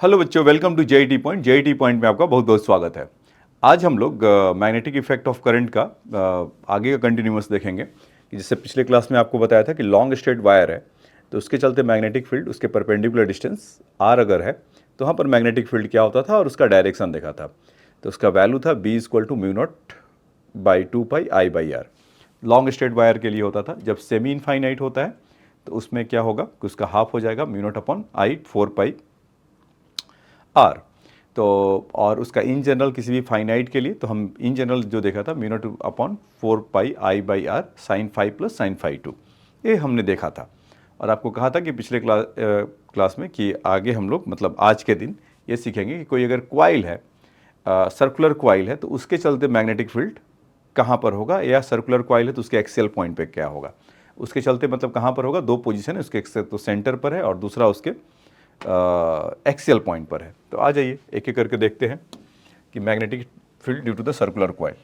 Hello बच्चों, welcome to JET point. JET point में आपका बहुत बहुत स्वागत है। आज हम लोग मैग्नेटिक इफेक्ट ऑफ करंट का आगे का कंटिन्यूअस देखेंगे कि जैसे पिछले क्लास में आपको बताया था कि लॉन्ग स्ट्रेट वायर है तो उसके चलते मैग्नेटिक फील्ड उसके परपेंडिकुलर डिस्टेंस आर अगर है तो वहाँ पर मैग्नेटिक फील्ड क्या होता था और उसका डायरेक्शन देखा था। तो उसका वैल्यू था B = μ0/2πI/r। Long straight wire के लिए होता था। जब सेमी इनफाइनाइट होता है तो उसमें क्या होगा कि उसका हाफ हो जाएगा μ0/I/4π आर। तो और उसका इन जनरल किसी भी फाइनाइट के लिए तो हम इन जनरल जो देखा था μ0/4πI/r sin phi + sin phi 2, ये हमने देखा था। और आपको कहा था कि पिछले क्लास में कि आगे हम लोग मतलब आज के दिन ये सीखेंगे कि कोई अगर क्वाइल है, सर्कुलर क्वाइल है, तो उसके चलते मैग्नेटिक फील्ड कहाँ पर होगा, या सर्कुलर क्वाइल है तो उसके एक्सियल पॉइंट पे क्या होगा। उसके चलते मतलब कहाँ पर होगा, दो पोजीशन है उसके, तो सेंटर पर है और दूसरा उसके एक्सियल पॉइंट पर है। तो आ जाइए एक एक करके देखते हैं कि magnetic field due to the circular coil.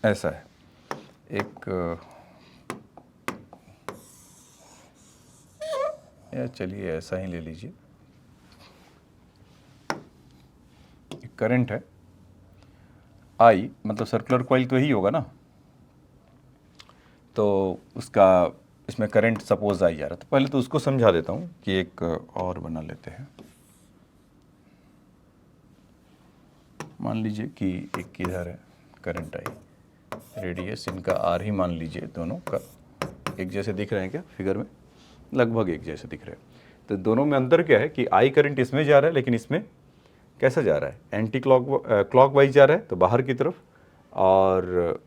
ऐसा है एक या चलिए ऐसा ही ले लीजिए। एक करंट है आई, मतलब सर्कुलर क्वाइल तो यही होगा ना, तो उसका इसमें करंट सपोज आई जा रहा था। पहले तो उसको समझा देता हूँ कि एक और बना लेते हैं। मान लीजिए कि एक किधर है करंट आई, रेडियस इनका आर ही मान लीजिए, दोनों का एक जैसे दिख रहे हैं क्या फिगर में, लगभग एक जैसे दिख रहे हैं। तो दोनों में अंतर क्या है कि आई करंट इसमें जा रहा है, लेकिन इसमें कैसा जा रहा है, एंटी क्लॉकवाइज जा रहा है तो बाहर की तरफ, और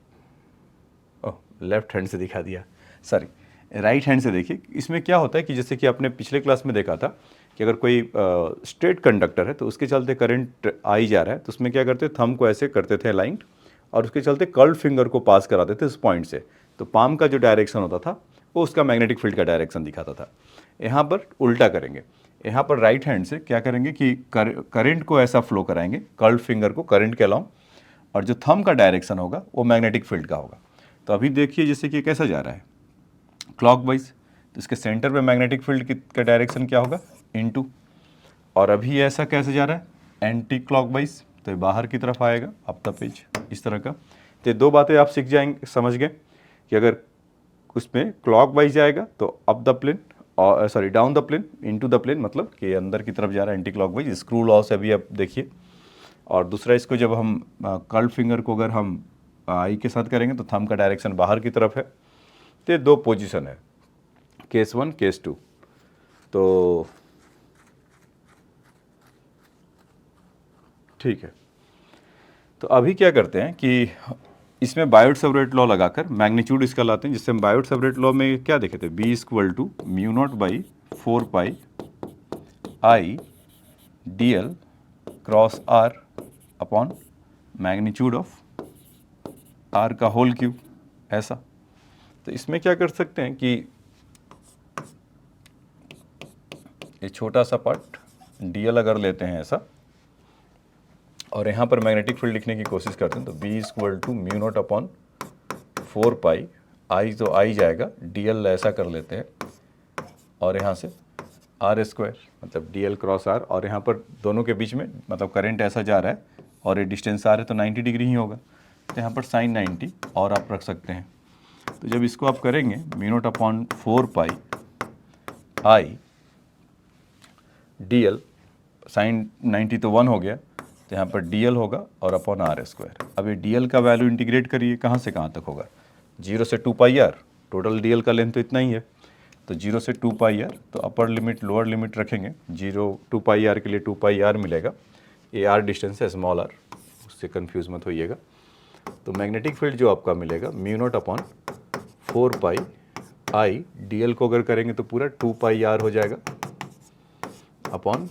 लेफ्ट हैंड से दिखा दिया, सॉरी राइट हैंड से देखिए। इसमें क्या होता है कि जैसे कि आपने पिछले क्लास में देखा था कि अगर कोई स्ट्रेट कंडक्टर है तो उसके चलते करंट आई जा रहा है तो उसमें क्या करते, थंब को ऐसे करते थे अलाइंड और उसके चलते कर्ल्ड फिंगर को पास कराते थे उस पॉइंट से। तो पाम का जो डायरेक्शन होता था वो उसका मैग्नेटिक फील्ड का डायरेक्शन दिखाता था। यहाँ पर उल्टा करेंगे, यहाँ पर राइट हैंड से क्या करेंगे कि करंट को ऐसा फ्लो कराएंगे, कर्ल्ड फिंगर को करंट के अलाउंग, और जो थंब का डायरेक्शन होगा वो मैग्नेटिक फील्ड का होगा। तो अभी देखिए जैसे कि कैसा जा रहा है क्लॉकवाइज, तो इसके सेंटर पे मैग्नेटिक फील्ड का डायरेक्शन क्या होगा, इनटू। और अभी ऐसा कैसे जा रहा है एंटी क्लॉकवाइज, तो ये बाहर की तरफ आएगा अप द पेज इस तरह का। तो ये दो बातें आप सीख जाएंगे, समझ गए कि अगर उसमें क्लॉकवाइज जाएगा तो अप द प्लेन, और sorry down the plane into the plane, मतलब कि अंदर की तरफ जा रहा है एंटी क्लॉकवाइज। स्क्रू लॉ से अभी आप देखिए। और दूसरा, इसको जब हम कर्ल फिंगर को अगर हम आई के साथ करेंगे तो थंब का डायरेक्शन बाहर की तरफ है। तो ये दो पोजीशन है, केस 1 केस 2। तो ठीक है, तो अभी क्या करते हैं कि इसमें बायोट-सावर्त लॉ लगाकर मैग्नीट्यूड इसका लाते हैं, जिससे हम बायोट-सावर्त लॉ में क्या देखे थे, B = μ0/4πI dl cross r upon magnitude of r का होल क्यूब, ऐसा। तो इसमें क्या कर सकते हैं कि ये छोटा सा पार्ट dl अगर लेते हैं ऐसा, और यहाँ पर मैग्नेटिक फील्ड लिखने की कोशिश करते हैं तो B = μ0/4π, आई तो आई जाएगा, dl ऐसा कर लेते हैं, और यहाँ से r² मतलब dl क्रॉस r, और यहाँ पर दोनों के बीच में मतलब करंट ऐसा जा रहा है और ये डिस्टेंस r है तो 90 डिग्री ही होगा, तो यहाँ पर sin 90 और आप रख सकते हैं। तो जब इसको आप करेंगे μ0/4π आई dl, sin 90 तो 1 हो गया, तो यहाँ पर dl होगा और अपॉन r²। अब ये dl का वैल्यू इंटीग्रेट करिए, कहाँ से कहाँ तक होगा, 0 से 2πr, टोटल dl का लेंथ तो इतना ही है, तो 0 से 2πr, तो अपर लिमिट लोअर लिमिट रखेंगे, 2πr के लिए 2πr मिलेगा, ये r डिस्टेंस है स्मॉल r, उससे कंफ्यूज मत होइएगा। तो मैग्नेटिक फील्ड जो आपका मिलेगा μ0/4π आई dl को अगर करेंगे तो पूरा 2πr हो जाएगा अपॉन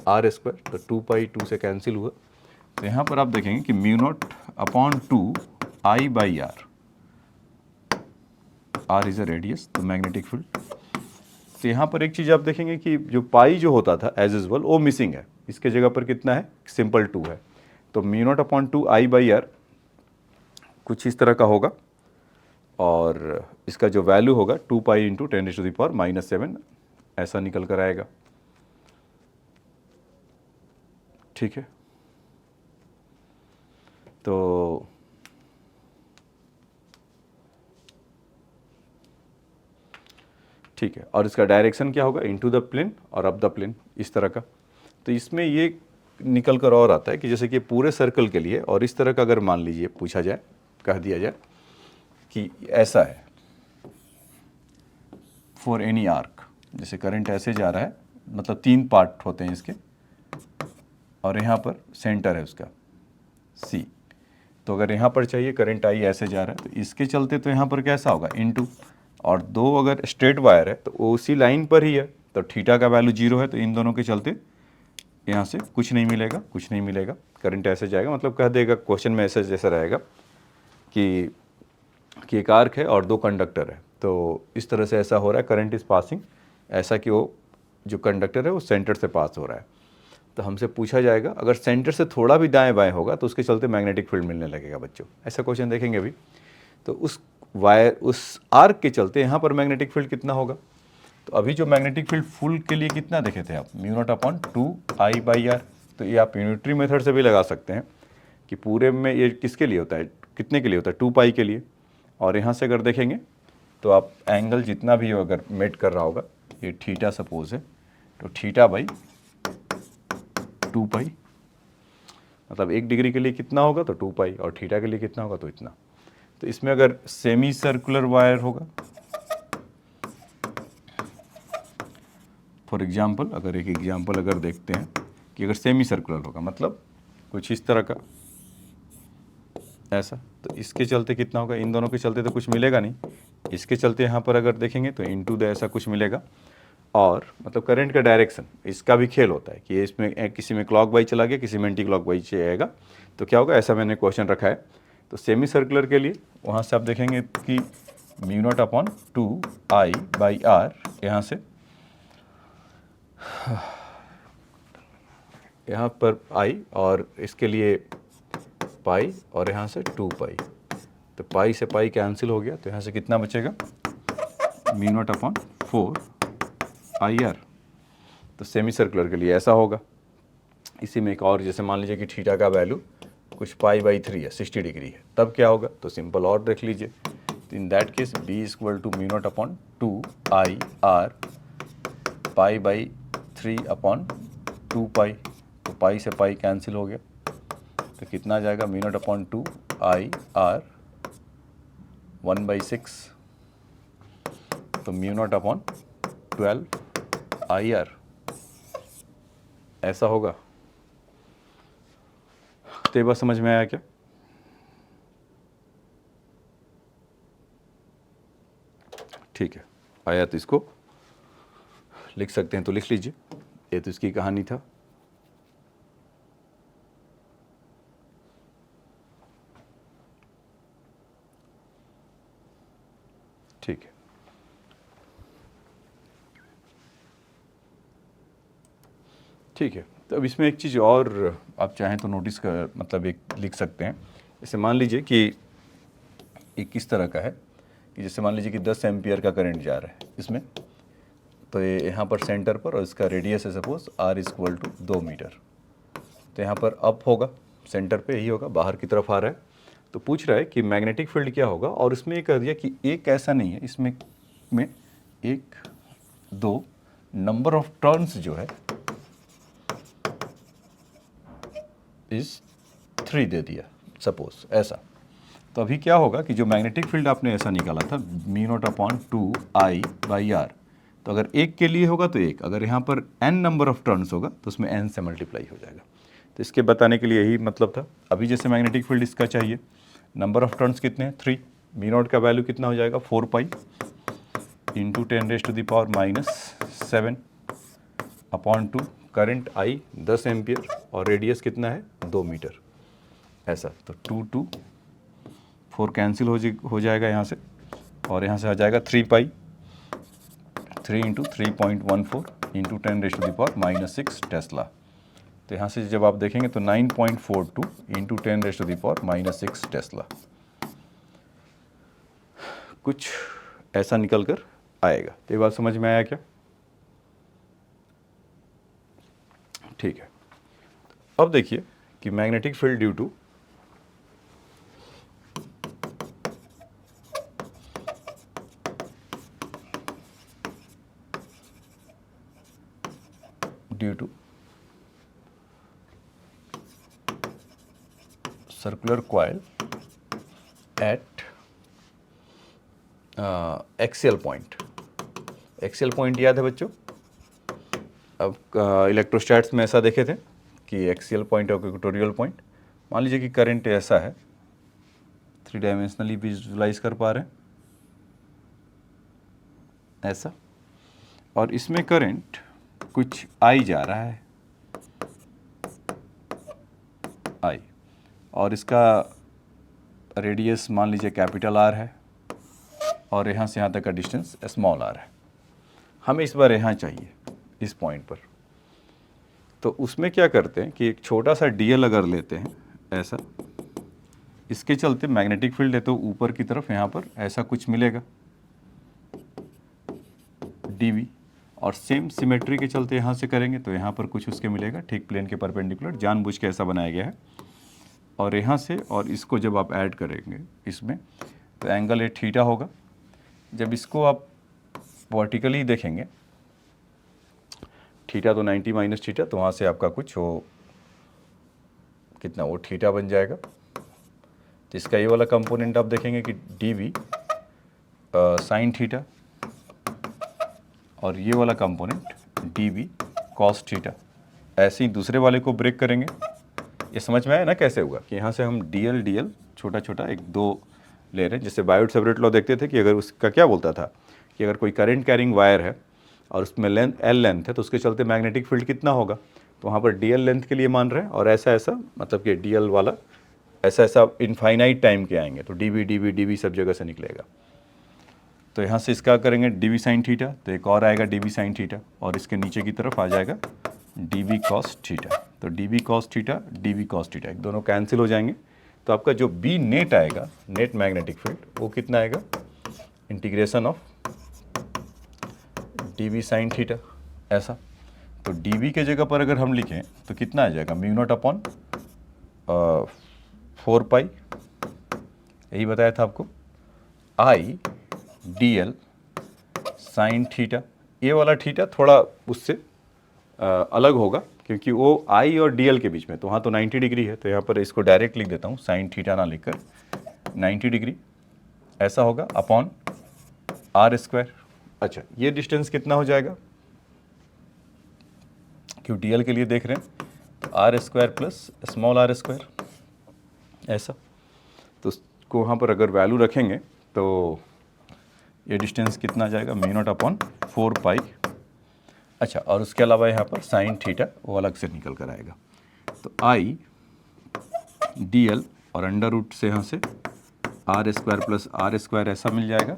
r², तो 2π 2 से कैंसिल हुआ। तो यहाँ पर आप देखेंगे कि μ0/2 I/r, r is a radius, तो मैग्नेटिक फील्ड। तो यहाँ पर एक चीज़ आप देखेंगे कि जो पाई जो होता था एज यूजुअल वो मिसिंग है, इसके जगह पर कितना है, सिंपल 2 है, तो mu naught upon 2 I by r कुछ इस तरह का होगा, और इसका जो वैल्यू होगा 2 पाई इंटू 10⁻⁻⁷ ऐसा निकल कर आएगा। ठीक है, तो ठीक है, और इसका डायरेक्शन क्या होगा, इनटू द प्लेन और अप द प्लेन, इस तरह का। तो इसमें ये निकल कर और आता है कि जैसे कि पूरे सर्कल के लिए, और इस तरह का अगर मान लीजिए पूछा जाए, कह दिया जाए कि ऐसा है फॉर एनी आर्क, जैसे करंट ऐसे जा रहा है, मतलब 3 पार्ट होते हैं इसके, और यहाँ पर सेंटर है उसका सी, तो अगर यहाँ पर चाहिए करंट आई ऐसे जा रहा है, तो इसके चलते तो यहाँ पर कैसा होगा, इनटू, और 2 अगर स्ट्रेट वायर है तो उसी लाइन पर ही है, तो थीटा का वैल्यू 0 है, तो इन दोनों के चलते यहाँ से कुछ नहीं मिलेगा, कुछ नहीं मिलेगा, करंट ऐसे जाएगा। मतलब कह देगा क्वेश्चन में ऐसे जैसा रहेगा कि एक आर्क है और 2 कंडक्टर है, तो इस तरह से ऐसा हो रहा है, करंट इज पासिंग, ऐसा कि वो जो कंडक्टर है वो सेंटर से पास हो रहा है। तो हमसे पूछा जाएगा अगर सेंटर से थोड़ा भी दाएं बाएं होगा तो उसके चलते मैग्नेटिक फील्ड मिलने लगेगा बच्चों, ऐसा क्वेश्चन देखेंगे अभी। तो उस वायर, उस आर्क के चलते यहाँ पर मैग्नेटिक फील्ड कितना होगा, तो अभी जो मैग्नेटिक फील्ड फुल के लिए कितना देखे थे आप, mu naught upon 2 I by are, तो ये आप यूनिटरी मेथड से भी लगा सकते हैं कि पूरे में ये किसके लिए होता है, कितने के लिए होता है, 2 पाई के लिए। और यहाँ से अगर देखेंगे तो आप एंगल जितना भी हो अगर मेट कर रहा होगा, ये थीटा सपोज है, तो थीटा बाई 2 पाई, मतलब 1 डिग्री के लिए कितना होगा तो 2 पाई, और थीटा के लिए कितना होगा तो इतना। तो इसमें अगर सेमी सर्कुलर वायर होगा, फॉर एग्जाम्पल, अगर एक एग्जाम्पल अगर देखते हैं कि अगर सेमी सर्कुलर होगा, मतलब कुछ इस तरह का ऐसा, तो इसके चलते कितना होगा, इन दोनों के चलते तो कुछ मिलेगा नहीं, इसके चलते यहाँ पर अगर देखेंगे तो इनटू द ऐसा कुछ मिलेगा। और मतलब करंट का डायरेक्शन, इसका भी खेल होता है कि इसमें किसी में क्लॉक वाइज चला गया, किसी में एंटी क्लॉक वाइज जाएगा, तो क्या होगा, ऐसा मैंने क्वेश्चन रखा है। तो सेमी सर्कुलर के लिए वहाँ से आप देखेंगे कि mu naught upon 2 I by r, यहाँ से यहाँ पर आई, और इसके लिए पाई, और यहाँ से 2 पाई, तो पाई से पाई कैंसिल हो गया, तो यहाँ से कितना बचेगा, mu naught upon 4 I R. तो सेमी सर्कुलर के लिए ऐसा होगा। इसी में एक और, जैसे मान लीजिए कि थीटा का वैल्यू कुछ पाई बाई 3 है, 60 डिग्री है, तब क्या होगा, तो सिंपल और देख लीजिए, तो in that case B equal to mu naught upon 2 I r pi by 3 upon 2 pi, तो पाई से पाई कैंसिल हो गया, तो कितना आ जाएगा, mu naught upon 2 I are 1/6, तो म्यू नॉट अपॉन 12 आई आर, ऐसा होगा। तो ये बात समझ में आया क्या? ठीक है, आया तो इसको लिख सकते हैं, तो लिख लीजिए, ये तो इसकी कहानी था। ठीक है, ठीक है, तो अब इसमें एक चीज़ और आप चाहें तो नोटिस कर, मतलब एक लिख सकते हैं। जैसे मान लीजिए कि एक किस तरह का है कि जैसे मान लीजिए कि 10 एम्पियर का करंट जा रहा है इसमें, तो ये यहाँ पर सेंटर पर, और इसका रेडियस है suppose r equal to 2 metre, तो यहाँ पर अप होगा, सेंटर पे ही होगा, बाहर की तरफ आ रहा है, तो पूछ रहा है कि मैग्नेटिक फील्ड क्या होगा, और इसमें ये कह दिया कि एक ऐसा नहीं है, इसमें में 1 2 नंबर ऑफ टर्न्स जो है इज 3 दे दिया सपोज ऐसा। तो अभी क्या होगा कि जो मैग्नेटिक फील्ड आपने ऐसा निकाला था mu naught upon 2 I by are, तो अगर एक के लिए होगा तो एक, अगर यहाँ पर n नंबर ऑफ टर्न्स होगा तो उसमें n से मल्टीप्लाई हो जाएगा। तो इसके बताने के लिए यही मतलब था। अभी जैसे मैग्नेटिक फील्ड इसका चाहिए, नंबर ऑफ टर्न्स कितने हैं, 3, म्यू नॉट का वैल्यू कितना हो जाएगा, 4 pi into 10⁻⁷ upon 2, current I 10 ampere, और रेडियस कितना है 2 मीटर, ऐसा। तो 2 2 4 कैंसिल हो जाएगा यहाँ से, और यहाँ से आ जाएगा 3 पाई, 3 इंटू 3.14 इंटू 10⁻⁻⁶ टेस्ला, तो यहाँ से जब आप देखेंगे तो 9.42 इंटू 10⁻⁻6 टेस्ला, कुछ ऐसा निकल कर आएगा। तो ये बात समझ में आया क्या? ठीक है। अब देखिए कि magnetic field due to circular coil at axial point. Axial point याद है बच्चों? अब इलेक्ट्रोस्टैट्स में ऐसा देखे थे कि एक्सियल पॉइंट और इक्वेटोरियल पॉइंट। मान लीजिए कि करंट ऐसा है, 3 डायमेंशनली विजुलाइज कर पा रहे हैं ऐसा, और इसमें करंट कुछ आई जा रहा है, आई, और इसका रेडियस मान लीजिए कैपिटल आर है, और यहाँ से यहाँ तक का डिस्टेंस स्मॉल आर है। हमें इस बार यहाँ चाहिए इस पॉइंट पर। तो उसमें क्या करते हैं कि एक छोटा सा डीएल अगर लेते हैं ऐसा, इसके चलते मैग्नेटिक फील्ड है तो ऊपर की तरफ यहाँ पर ऐसा कुछ मिलेगा डीवी, और सेम सिमेट्री के चलते यहाँ से करेंगे तो यहाँ पर कुछ उसके मिलेगा ठीक प्लेन के परपेंडिकुलर, जानबूझ के ऐसा बनाया गया है। और यहाँ से और इसको जब आप ऐड करेंगे इसमें तो एंगल ए थीटा होगा। जब इसको आप वर्टिकली देखेंगे, थीटा तो 90 माइनस थीटा, तो वहाँ से आपका कुछ हो कितना, वो थीटा बन जाएगा। तो इसका ये वाला कंपोनेंट आप देखेंगे कि डीवी साइन थीटा, और ये वाला कंपोनेंट डीवी कॉस थीटा। ऐसे ही दूसरे वाले को ब्रेक करेंगे। ये समझ में आया ना कैसे होगा कि यहाँ से हम डीएल डीएल छोटा छोटा एक दो ले रहे हैं। जैसे बायोट-सेवर्ट लॉ देखते थे कि अगर उसका क्या बोलता था कि अगर कोई करंट कैरिंग वायर है और उसमें लेंथ एल लेंथ है तो उसके चलते मैग्नेटिक फील्ड कितना होगा, तो वहाँ पर डीएल लेंथ के लिए मान रहे हैं, और ऐसा ऐसा मतलब कि डीएल वाला ऐसा ऐसा इनफाइनाइट टाइम के आएंगे तो डीवी डीवी डीवी सब जगह से निकलेगा। तो यहाँ से इसका करेंगे डीवी साइन थीटा, तो एक और आएगा डीवी साइन थीटा, और इसके नीचे की तरफ आ जाएगा डीवी कॉस थीटा। तो DV cos theta DV cos theta एक दोनों कैंसिल हो जाएंगे। तो आपका जो बी नेट आएगा, नेट मैग्नेटिक फील्ड, वो कितना आएगा, integration of DV sine theta ऐसा। तो डीवी के जगह पर अगर हम लिखें तो कितना आ जाएगा, म्यू नॉट अपॉन 4 पाई, यही बताया था आपको, आई डी एल साइन थीटा। ये वाला थीटा थोड़ा उससे अलग होगा क्योंकि वो आई और डी एल के बीच में, तो वहाँ तो 90 डिग्री है, तो यहाँ पर इसको डायरेक्ट लिख देता हूँ, साइन थीटा ना लिखकर 90 डिग्री ऐसा होगा अपॉन आर स्क्वायर। अच्छा, ये डिस्टेंस कितना हो जाएगा, क्यों डी एल के लिए देख रहे हैं, तो r square plus small r square ऐसा। तो उसको वहाँ पर अगर वैल्यू रखेंगे तो ये डिस्टेंस कितना जाएगा, म्यू नॉट अपॉन 4 पाई। अच्छा, और उसके अलावा यहाँ पर साइन थीटा वो अलग से निकल कर आएगा, तो आई डी एल और अंडर रूट से यहाँ से r square plus r square ऐसा मिल जाएगा,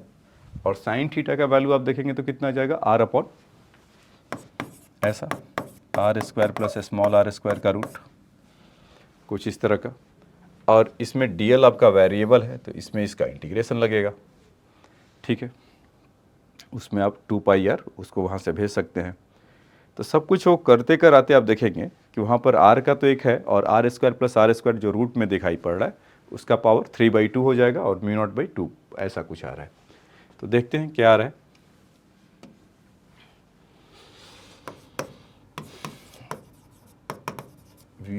और साइन थीटा का वैल्यू आप देखेंगे तो कितना जाएगा, आर अपॉन ऐसा r square plus small r square का रूट, कुछ इस तरह का। और इसमें डी एल आपका वेरिएबल है तो इसमें इसका इंटीग्रेशन लगेगा, ठीक है, उसमें आप 2 पाई आर उसको वहाँ से भेज सकते हैं। तो सब कुछ वो करते कराते आप देखेंगे कि वहाँ पर आर का तो एक है, और r square plus r square जो रूट में दिखाई पड़ रहा है उसका पावर 3/2 हो जाएगा, और म्यू नॉट बाई 2 ऐसा कुछ आ रहा है। तो देखते हैं क्या आ रहा है।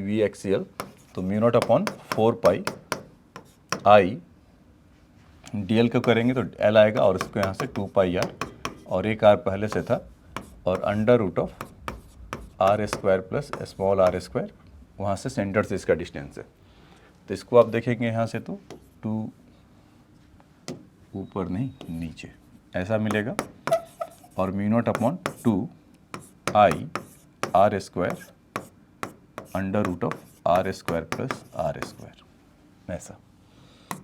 वी एक्सियल, तो म्यू नॉट अपॉन 4 पाई आई डी एल को करेंगे तो एल आएगा, और उसको यहाँ से 2 पाई आर, और एक आर पहले से था, और under root of r square plus small r square, वहाँ से सेंटर से इसका डिस्टेंस है। तो इसको आप देखेंगे यहाँ से तो 2 ऊपर नहीं नीचे ऐसा मिलेगा, और mu naught upon 2 I r square under root of r square plus r square ऐसा।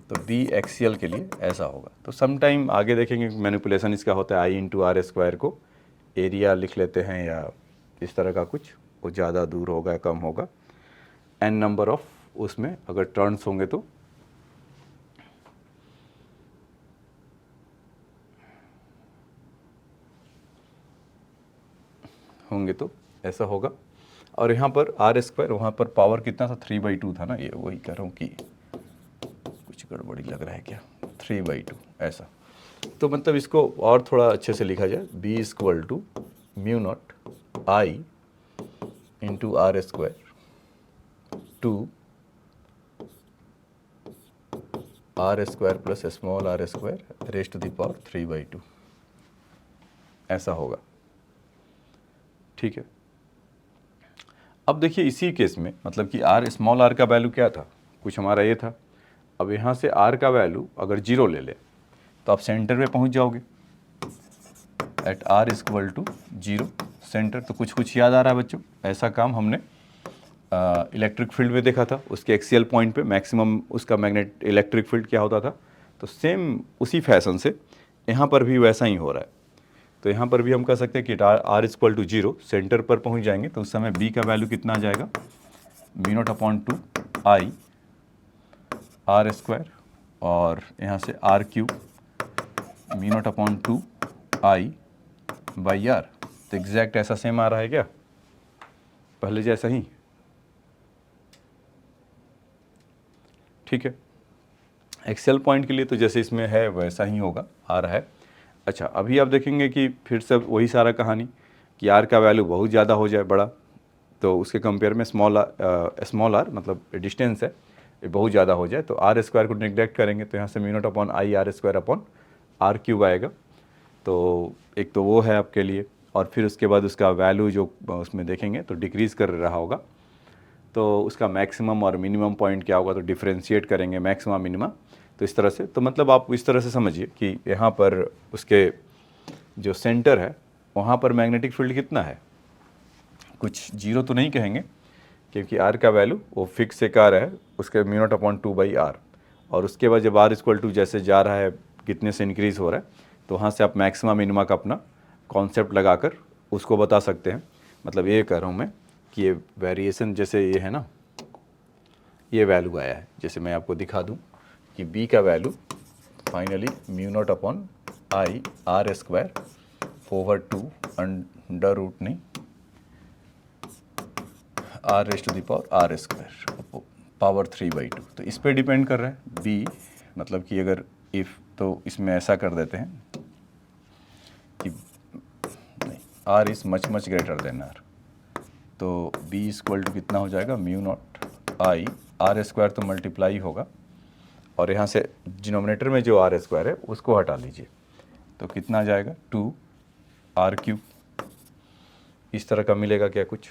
तो बी एक्सियल के लिए ऐसा होगा। तो सम टाइम आगे देखेंगे मैनिपुलेशन इसका होता है, आई इंटू आर स्क्वायर को एरिया लिख लेते हैं या इस तरह का कुछ, वो ज़्यादा दूर होगा या कम होगा, n नंबर ऑफ उसमें अगर टर्न्स होंगे तो ऐसा होगा। और यहाँ पर आर स्क्वायर, वहाँ पर पावर कितना था, 3/2 था ना, ये वही कह रहा हूँ कि कुछ गड़बड़ी लग रहा है क्या, 3/2 ऐसा। तो मतलब इसको और थोड़ा अच्छे से लिखा जाए, B = μ0 I into r square two r square plus small r square raise to the power 3/2 ऐसा होगा। ठीक है, अब देखिए इसी केस में मतलब कि आर स्मॉल आर का वैल्यू क्या था, कुछ हमारा ये था। अब यहाँ से आर का वैल्यू अगर 0 ले ले तो आप सेंटर पे पहुँच जाओगे एट आर = 0 सेंटर। तो कुछ याद आ रहा है बच्चों, ऐसा काम हमने इलेक्ट्रिक फील्ड में देखा था, उसके एक्सियल पॉइंट पे मैक्सिमम उसका मैग्नेट इलेक्ट्रिक फील्ड क्या होता था। तो सेम उसी फैशन से यहाँ पर भी वैसा ही हो रहा है। तो यहाँ पर भी हम कह सकते हैं कि R = 0 सेंटर पर पहुँच जाएंगे तो उस समय B का वैल्यू कितना आ जाएगा, μ0/2 I R², और यहाँ से R³ μ0/2 I/R। तो एग्जैक्ट ऐसा सेम आ रहा है क्या, पहले जैसा ही। ठीक है, एक्सेल पॉइंट के लिए तो जैसे इसमें है वैसा ही होगा, आ रहा है। अच्छा, अभी आप देखेंगे कि फिर से वही सारा कहानी कि आर का वैल्यू बहुत ज़्यादा हो जाए बड़ा, तो उसके कंपेयर में स्मॉल आर मतलब डिस्टेंस है ये बहुत ज़्यादा हो जाए तो R² को निगलेक्ट करेंगे तो यहाँ से μ0/I R²/R³ आएगा। तो एक तो वो है आपके लिए, और फिर उसके बाद उसका वैल्यू जो उसमें देखेंगे तो डिक्रीज़ कर रहा होगा, तो उसका मैक्सिमम और मिनिमम पॉइंट क्या होगा, तो डिफ्रेंशिएट करेंगे मैक्सिमम मिनिमम। तो इस तरह से, तो मतलब आप इस तरह से समझिए कि यहाँ पर उसके जो सेंटर है वहाँ पर मैग्नेटिक फील्ड कितना है, कुछ 0 तो नहीं कहेंगे क्योंकि R का वैल्यू वो फिक्स एक आ रहा है उसके μ0/2/R। और उसके बाद जब R जैसे जा रहा है कितने से इंक्रीज़ हो रहा है तो वहाँ से आप मैक्सिमम मिनिमा का अपना कॉन्सेप्ट लगाकर उसको बता सकते हैं। मतलब ये कह रहा हूँ मैं कि ये वेरिएशन जैसे ये है ना, ये वैल्यू आया है, जैसे मैं आपको दिखा दूँ कि B का वैल्यू फाइनली μ0/I R²/2 √नहीं R⁻² पावर 3/2। तो इस पे डिपेंड कर रहा है B, मतलब कि अगर इफ़ तो इसमें ऐसा कर देते हैं कि नहीं R is much greater than R, तो B = कितना हो जाएगा μ0I R² तो मल्टीप्लाई होगा, और यहाँ से डिनोमिनेटर में जो R² है उसको हटा लीजिए तो कितना आ जाएगा 2R³ इस तरह का मिलेगा क्या कुछ।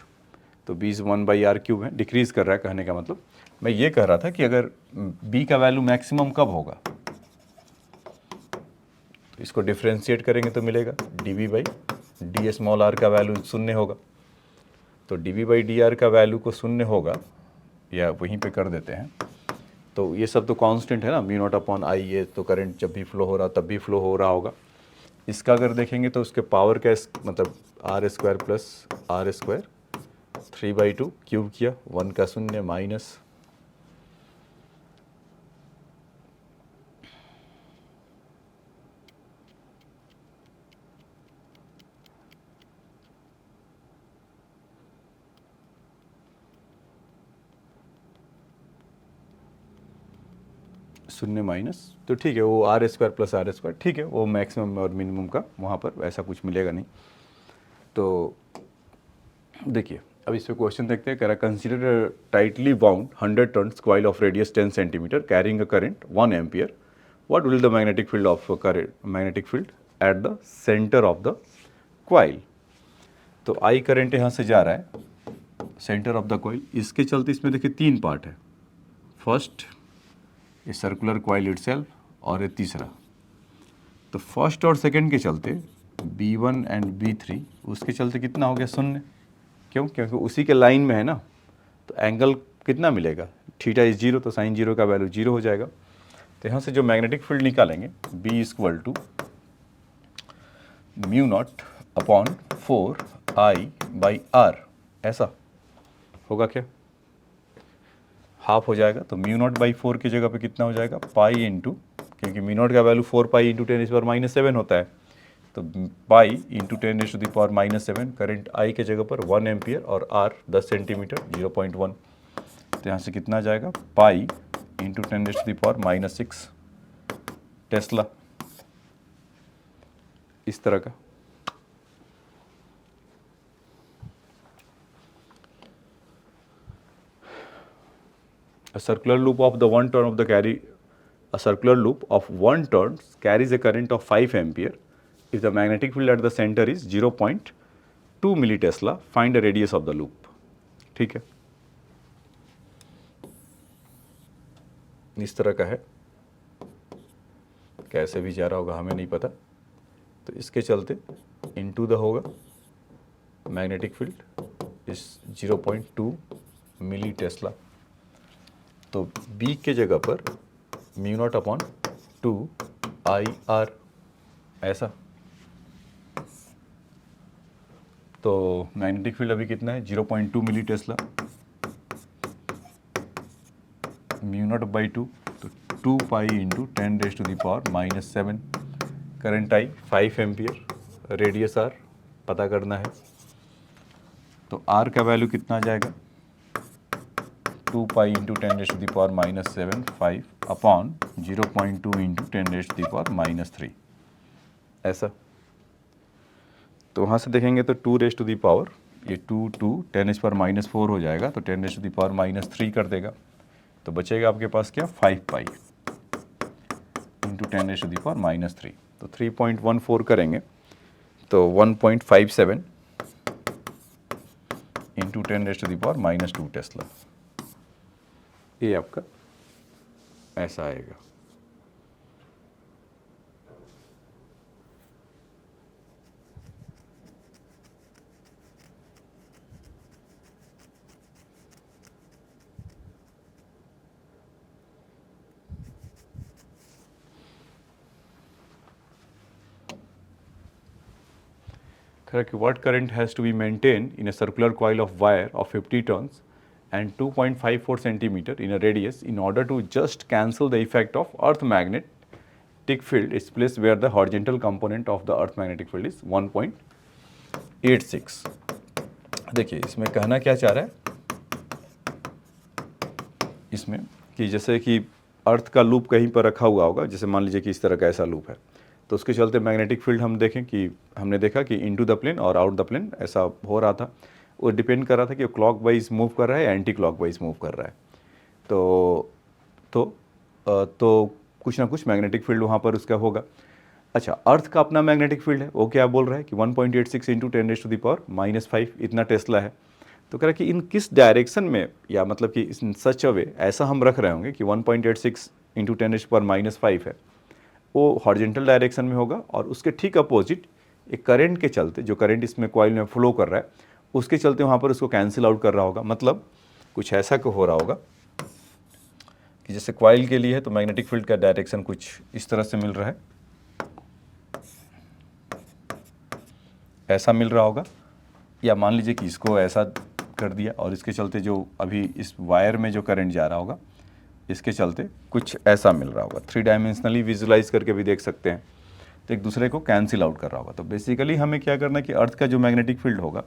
तो B 1/R³ है, डिक्रीज़ कर रहा है। कहने का मतलब मैं ये कह रहा था कि अगर B का वैल्यू मैक्सिमम कब होगा तो इसको डिफ्रेंशिएट करेंगे तो मिलेगा dV/d स्मॉल r का वैल्यू 0 होगा। तो dV/dr का वैल्यू को 0 होगा, या वहीं पे कर देते हैं। तो ये सब तो कांस्टेंट है ना, μ0/I, ये तो करंट जब भी फ्लो हो रहा तब भी फ्लो हो रहा होगा। इसका अगर देखेंगे तो उसके पावर का मतलब R² + R² 3/2 क्यूब किया, 1 का 0 माइनस शून्य माइनस, तो ठीक है वो R² + R², ठीक है वो मैक्सिमम और मिनिमम का वहाँ पर ऐसा कुछ मिलेगा नहीं। तो देखिए अब इस पे क्वेश्चन देखते हैं। कह रहा consider tightly bound 100 turns coil of radius 10 centimetre carrying a current 1 ampere, what will the magnetic field at the centre of the coil. तो I करंट यहाँ से जा रहा है सेंटर ऑफ द कॉइल, इसके चलते इसमें देखिए 3 पार्ट है। फर्स्ट ये सर्कुलर कॉइल इटसेल्फ, और ये तीसरा। तो फर्स्ट और सेकंड के चलते B1 एंड B3 उसके चलते कितना हो गया 0, क्यों, क्योंकि उसी के लाइन में है ना। तो एंगल कितना मिलेगा, थीटा इज 0, तो साइन 0 का वैल्यू 0 हो जाएगा। तो यहाँ से जो मैग्नेटिक फील्ड निकालेंगे B = μ0/4I/R ऐसा। होगा क्या, हाफ हो जाएगा, तो म्यू नॉट बाई 4 की जगह पे कितना हो जाएगा, पाई इंटू, क्योंकि म्यू नॉट का वैल्यू 4 पाई इंटू 10⁻⁻7 होता है, तो पाई इंटू 10⁻⁻7, करंट आई के जगह पर 1 एम्पियर और आर 10 सेंटीमीटर 0.1, तो यहाँ से कितना जाएगा, पाई इंटू 10⁻⁻6 टेस्ला, इस तरह का। A circular loop of the one turn of the carry, a circular loop of one turn carries a current of 5 ampere. If the magnetic field at the center is 0.2 millitesla, find the radius of the loop. ठीक है, इस तरह का है, कैसे भी जा रहा होगा हमें नहीं पता, तो इसके चलते इनटू द होगा मैग्नेटिक फील्ड इस 0.2 मिली टेस्ला, तो बी के जगह पर mu naught upon 2 I r, ऐसा। तो मैग्नेटिक फील्ड अभी कितना है, 0.2 milli tesla, mu naught by 2, तो 2 pi into 10⁻⁻⁷, current I 5 ampere, radius r पता करना है, तो आर का वैल्यू कितना आ जाएगा, 2 पाई इंटू 10⁻⁻7 5 अपॉन 0.2 इंटू 10⁻⁻3, ऐसा। तो वहाँ से देखेंगे तो 2⁻⁻, ये 2 10⁻⁻4 हो जाएगा, तो 10⁻⁻3 कर देगा, तो बचेगा आपके पास क्या, 5 पाई इंटू 10⁻⁻3, तो 3.14 करेंगे तो 1.57 इंटू 10⁻⁻2 टेस्ला, ये आपका ऐसा आएगा। Correct. What current has to be maintained in a circular coil of wire of 50 turns and 2.54 centimeter in a radius in order to just cancel the effect of earth magnetic field is placed where the horizontal component of the earth magnetic field is 1.86। देखिए इसमें कहना क्या चाह रहा है, इसमें कि जैसे कि अर्थ का लूप कहीं पर रखा हुआ होगा, जैसे मान लीजिए कि इस तरह का ऐसा लूप है, तो उसके चलते मैग्नेटिक फील्ड हम देखें कि हमने देखा कि इनटू द प्लेन और आउट द प्लेन ऐसा हो रहा था, वो डिपेंड कर रहा था कि वो क्लॉक वाइज मूव कर रहा है या एंटी क्लॉक वाइज मूव कर रहा है, तो कुछ ना कुछ मैग्नेटिक फील्ड वहाँ पर उसका होगा। अच्छा, अर्थ का अपना मैग्नेटिक फील्ड है, वो क्या बोल रहा है कि 1.86 इंटू 10⁻⁻5 इतना टेस्ला है, तो कह रहा है कि इन किस डायरेक्शन में, या मतलब कि इन सच अ वे ऐसा हम रख रहे होंगे कि 1.86 इंटू 10⁻⁻5 है, वो हॉरिजॉन्टल डायरेक्शन में होगा, और उसके ठीक अपोजिट एक करंट के चलते, जो करंट इसमें कॉइल में फ्लो कर रहा है, उसके चलते वहाँ पर उसको कैंसिल आउट कर रहा होगा। मतलब कुछ ऐसा को हो रहा होगा कि जैसे कॉइल के लिए है तो मैग्नेटिक फील्ड का डायरेक्शन कुछ इस तरह से मिल रहा है, ऐसा मिल रहा होगा, या मान लीजिए कि इसको ऐसा कर दिया और इसके चलते जो अभी इस वायर में जो करंट जा रहा होगा, इसके चलते कुछ ऐसा मिल रहा होगा। 3 डायमेंशनली विजुलाइज करके भी देख सकते हैं, तो एक दूसरे को कैंसिल आउट कर रहा होगा। तो बेसिकली हमें क्या करना है कि अर्थ का जो मैग्नेटिक फील्ड होगा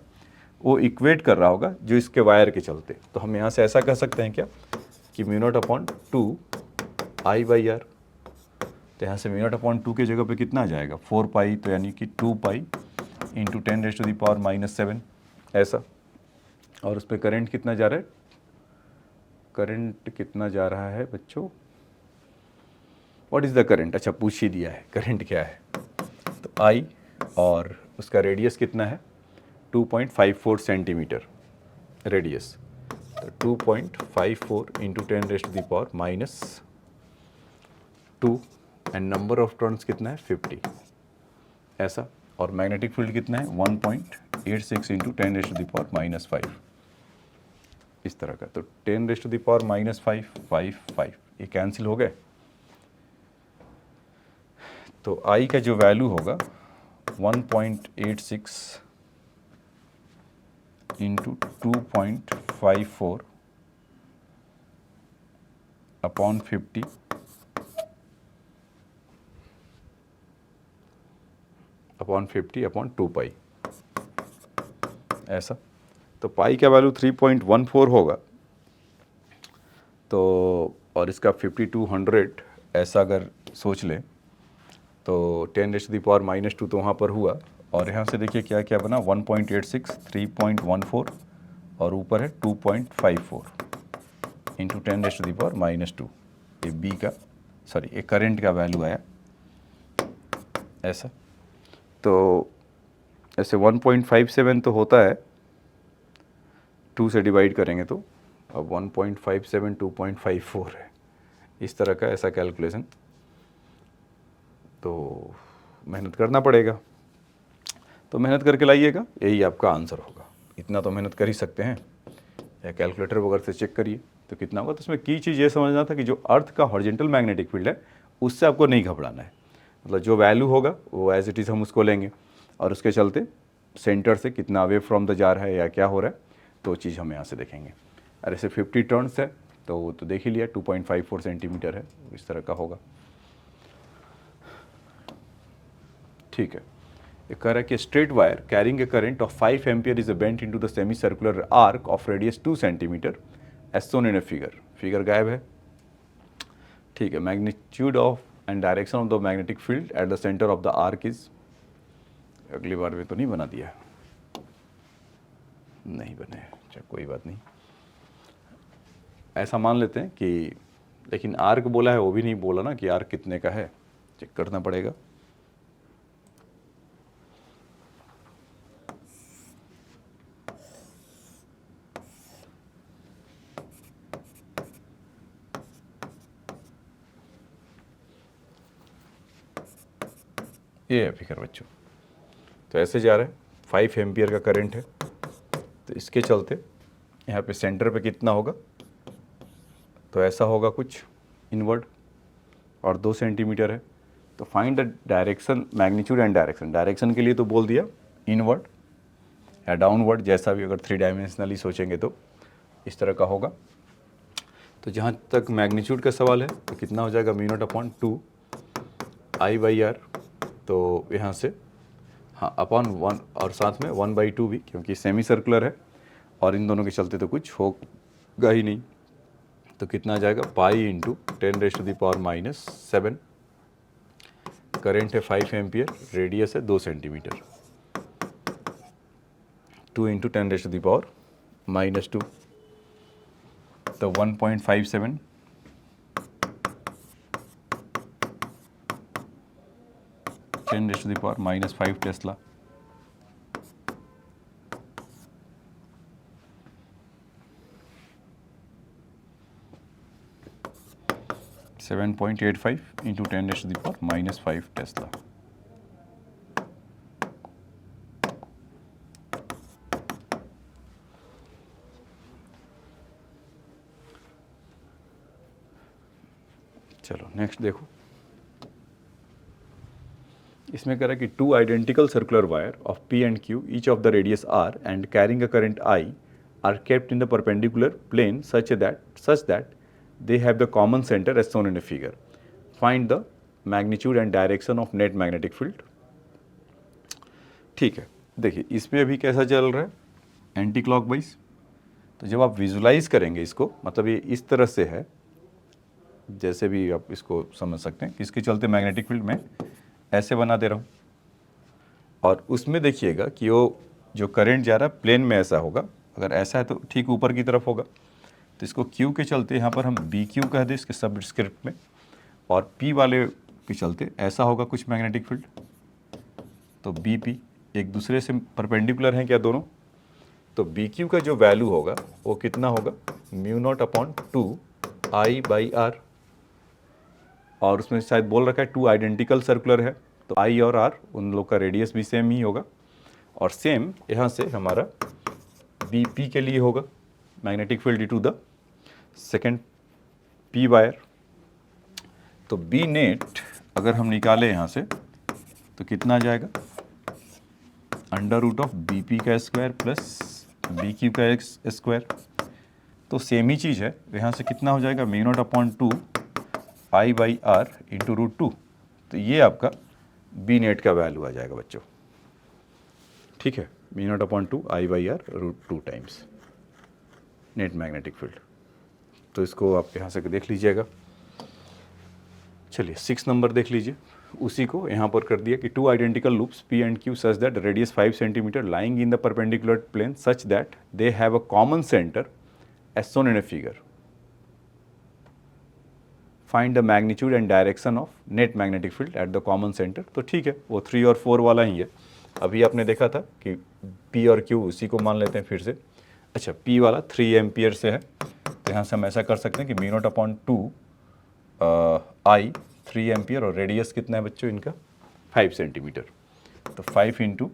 वो इक्वेट कर रहा होगा जो इसके वायर के चलते, तो हम यहाँ से ऐसा कह सकते हैं क्या कि mu naught upon 2 I by are, तो यहाँ से म्यू नॉट अपॉन 2 के जगह पे कितना आ जाएगा, 4 पाई, तो यानी कि 2 पाई इंटू 10⁻⁻7 ऐसा, और उस पर करंट कितना जा रहा है, करंट कितना जा रहा है बच्चों, व्हाट इज़ द करंट, अच्छा पूछ ही दिया है करंट क्या है, तो आई, और उसका रेडियस कितना है 2.54 सेंटीमीटर रेडियस, तो 2.54 into 10⁻⁻2 and number of turns कितना है 50 ऐसा, और मैग्नेटिक फील्ड कितना है 1.86 इंटू 10⁻⁻5 इस तरह का। तो 10⁻⁻5 5 ये कैंसिल हो गए, तो आई का जो वैल्यू होगा 1.86 इंटू 2.54 2.54 अपॉन 50 अपॉन 2 पाई, ऐसा। तो पाई का वैल्यू 3.14 होगा। तो और इसका 5200 ऐसा अगर सोच लें तो 10⁻⁻² तो वहाँ पर हुआ, और यहाँ से देखिए क्या क्या बना, 1.86, 3.14 और ऊपर है 2.54 इंटू 10⁻⁻²। ये बी का ये करंट का वैल्यू आया, ऐसा। तो ऐसे 1.57 तो होता है, 2 से डिवाइड करेंगे तो, अब 1.57 2.54 है, इस तरह का ऐसा कैलकुलेशन। तो मेहनत करना पड़ेगा, तो मेहनत करके लाइएगा, यही आपका आंसर होगा। इतना तो मेहनत कर ही सकते हैं, या कैलकुलेटर वगैरह से चेक करिए तो कितना होगा। तो इसमें की चीज़ ये समझना था कि जो अर्थ का हॉरिजॉन्टल मैग्नेटिक फील्ड है उससे आपको नहीं घबराना है, मतलब जो वैल्यू होगा वो एज इट इज़ हम उसको लेंगे, और उसके चलते सेंटर से कितना अवे फ्रॉम द जा रहा है या क्या हो रहा है, तो चीज़ हम यहाँ से देखेंगे। और ऐसे 50 टर्न्स है तो वो तो देख ही लिया, 2.54 सेंटीमीटर है, इस तरह का होगा। ठीक है, ये कह रहा है कि straight wire carrying a current of 5 ampere is bent into the semi circular arc of radius 2 centimetre as shown in a figure गायब है। ठीक है, magnitude of and direction of the magnetic field at the centre of the arc is, अगली बार में तो नहीं बना दिया, नहीं बने, अच्छा कोई बात नहीं, ऐसा मान लेते हैं कि, लेकिन आर्क बोला है वो भी नहीं बोला ना कि आर्क कितने का है, चेक करना पड़ेगा। ये है फिगर बच्चों, तो ऐसे जा रहा है, 5 एम्पियर का करंट है, तो इसके चलते यहाँ पे सेंटर पे कितना होगा, तो ऐसा होगा कुछ इनवर्ड, और 2 सेंटीमीटर है। तो find the direction, magnitude and direction. Direction के लिए तो बोल दिया इनवर्ड या डाउनवर्ड, जैसा भी अगर 3 डायमेंशनली सोचेंगे तो इस तरह का होगा। तो जहाँ तक मैग्नीट्यूड का सवाल है तो कितना हो जाएगा, μ0/2 I/r, तो यहाँ से हाँ अपॉन 1, और साथ में 1/2 भी, क्योंकि सेमी सर्कुलर है और इन दोनों के चलते तो कुछ होगा ही नहीं। तो कितना आ जाएगा, पाई इंटू 10⁻⁻⁷, करंट है 5 एम्पियर, रेडियस है 2 सेंटीमीटर, 2 इंटू 10⁻⁻², तो 1.57 10⁻⁻5 टेस्ला, (7.85 इंटू 10⁻⁻5 टेस्ला। चलो नेक्स्ट देखो, इसमें कह रहा है कि 2 identical circular wire of P and Q, each of the radius R and carrying a current I, are kept in the perpendicular plane such that they have the common center as shown in a figure. Find the magnitude and direction of net magnetic field. ठीक है, देखिए इसमें अभी कैसा चल रहा है, anti clockwise. तो जब आप विजुलाइज करेंगे इसको, मतलब ये इस तरह से है, जैसे भी आप इसको समझ सकते हैं, किसके चलते मैग्नेटिक फील्ड में ऐसे बना दे रहा हूँ, और उसमें देखिएगा कि वो जो करंट जा रहा है प्लेन में ऐसा होगा, अगर ऐसा है तो ठीक ऊपर की तरफ होगा। तो इसको Q के चलते यहाँ पर हम BQ कह दें इसके सबस्क्रिप्ट में, और P वाले के चलते ऐसा होगा कुछ मैग्नेटिक फील्ड। तो BP एक दूसरे से परपेंडिकुलर हैं क्या दोनों, तो BQ का जो वैल्यू होगा वो कितना होगा, μ0/2 I/r, और उसमें शायद बोल रखा है 2 आइडेंटिकल सर्कुलर है, तो I और R उन लोग का रेडियस भी सेम ही होगा, और सेम यहाँ से हमारा BP के लिए होगा, magnetic field due to the second P wire. तो B नेट अगर हम निकालें यहाँ से तो कितना आ जाएगा, √BP का स्क्वायर प्लस BQ का स्क्वायर, तो सेम ही चीज़ है, यहाँ से कितना हो जाएगा μ0/2 I/r इंटू √2। तो ये आपका बी नेट का वैल्यू आ जाएगा बच्चों, ठीक है, μ0/2 I/r √2 times net magnetic field. तो इसको आप यहाँ से देख लीजिएगा। चलिए 6 नंबर देख लीजिए, उसी को यहाँ पर कर दिया कि 2 identical loops P and Q such that radius 5 cm lying in the perpendicular plane such that they have a common center as shown in a figure. Find the magnitude and direction of net magnetic field at the common center। तो ठीक है, वो 3 और 4 वाला ही है। अभी आपने देखा था कि P और Q उसी को मान लेते हैं फिर से। अच्छा, P वाला 3 एम्पियर से है, तो यहाँ से हम ऐसा कर सकते हैं कि μ0/2 I 3 एम्पियर और रेडियस कितना है बच्चों इनका 5 सेंटीमीटर। तो 5 इंटू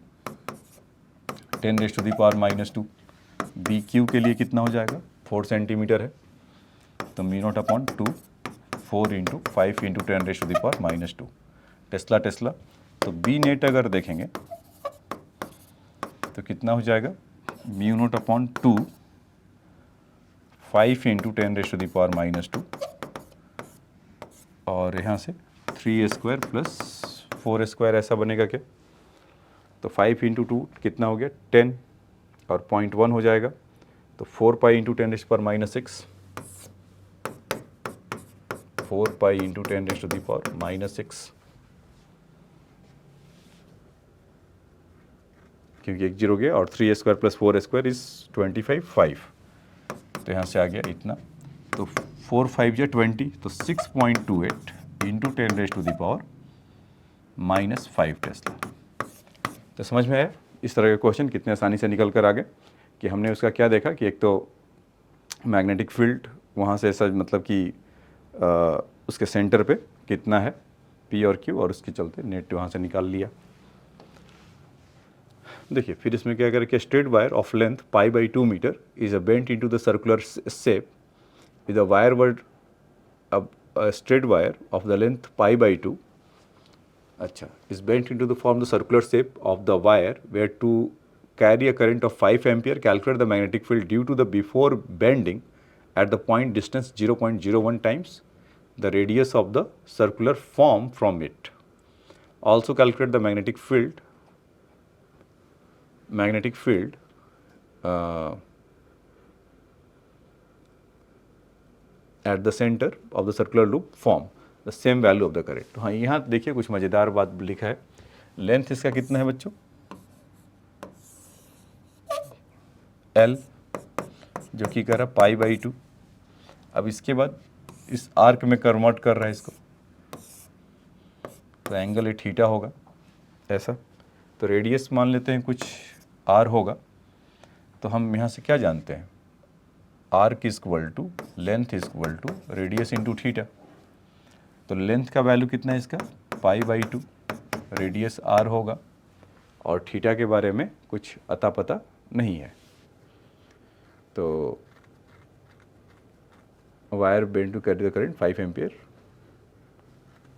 10⁻⁻²। बी क्यू के लिए कितना हो जाएगा 4 सेंटीमीटर है, तो μ0/2 4 इंटू 5 इंटू 10⁻⁻²। Tesla Tesla. तो बी नेट अगर देखेंगे तो कितना हो जाएगा μ0/2 5 इंटू 10⁻⁻², और यहाँ से 3² प्लस 4² ऐसा बनेगा क्या। तो 5 इंटू 2 कितना हो गया 10 और 0.1 हो जाएगा, तो 4 पाई इंटू 10⁻⁻6, 4 पाई इंटू 10⁻⁻6, क्योंकि एक जीरो गया, और 3² प्लस 4² इज 25 5। तो यहाँ से आ गया इतना, तो 4 5 या 20, तो 6.28 इंटू 10⁻⁻5 टेस्ला। तो समझ में आया इस तरह के क्वेश्चन कितने आसानी से निकल कर आ गए कि हमने उसका क्या देखा कि एक तो मैग्नेटिक फील्ड वहाँ से ऐसा मतलब कि उसके सेंटर पे कितना है P और Q, और उसके चलते नेट वहाँ से निकाल लिया। देखिए फिर इसमें क्या करें कि straight wire of length π/2 metre is a bent into the circular shape with a wire word a straight wire of the length π/2 अच्छा is bent into the form the circular shape of the wire where to carry a current of 5 ampere. Calculate the magnetic field due to the before bending at the point distance 0.01 times the radius of the circular form from it. Also calculate the magnetic field at the center of the circular loop form the same value of the current। तो हाँ यहाँ देखिए कुछ मज़ेदार बात लिखा है। Length इसका कितना है बच्चों L, जो कि कर रहा π/2। अब इसके बाद इस आर्क में कन्वर्ट कर रहा है इसको, तो एंगल ये थीटा होगा ऐसा। तो रेडियस मान लेते हैं कुछ r होगा। तो हम यहाँ से क्या जानते हैं arc is equal to length is equal to radius into theta. तो लेंथ का वैल्यू कितना है इसका π/2, रेडियस r होगा, और थीटा के बारे में कुछ अता पता नहीं है। तो wire bent to carry the current 5 ampere.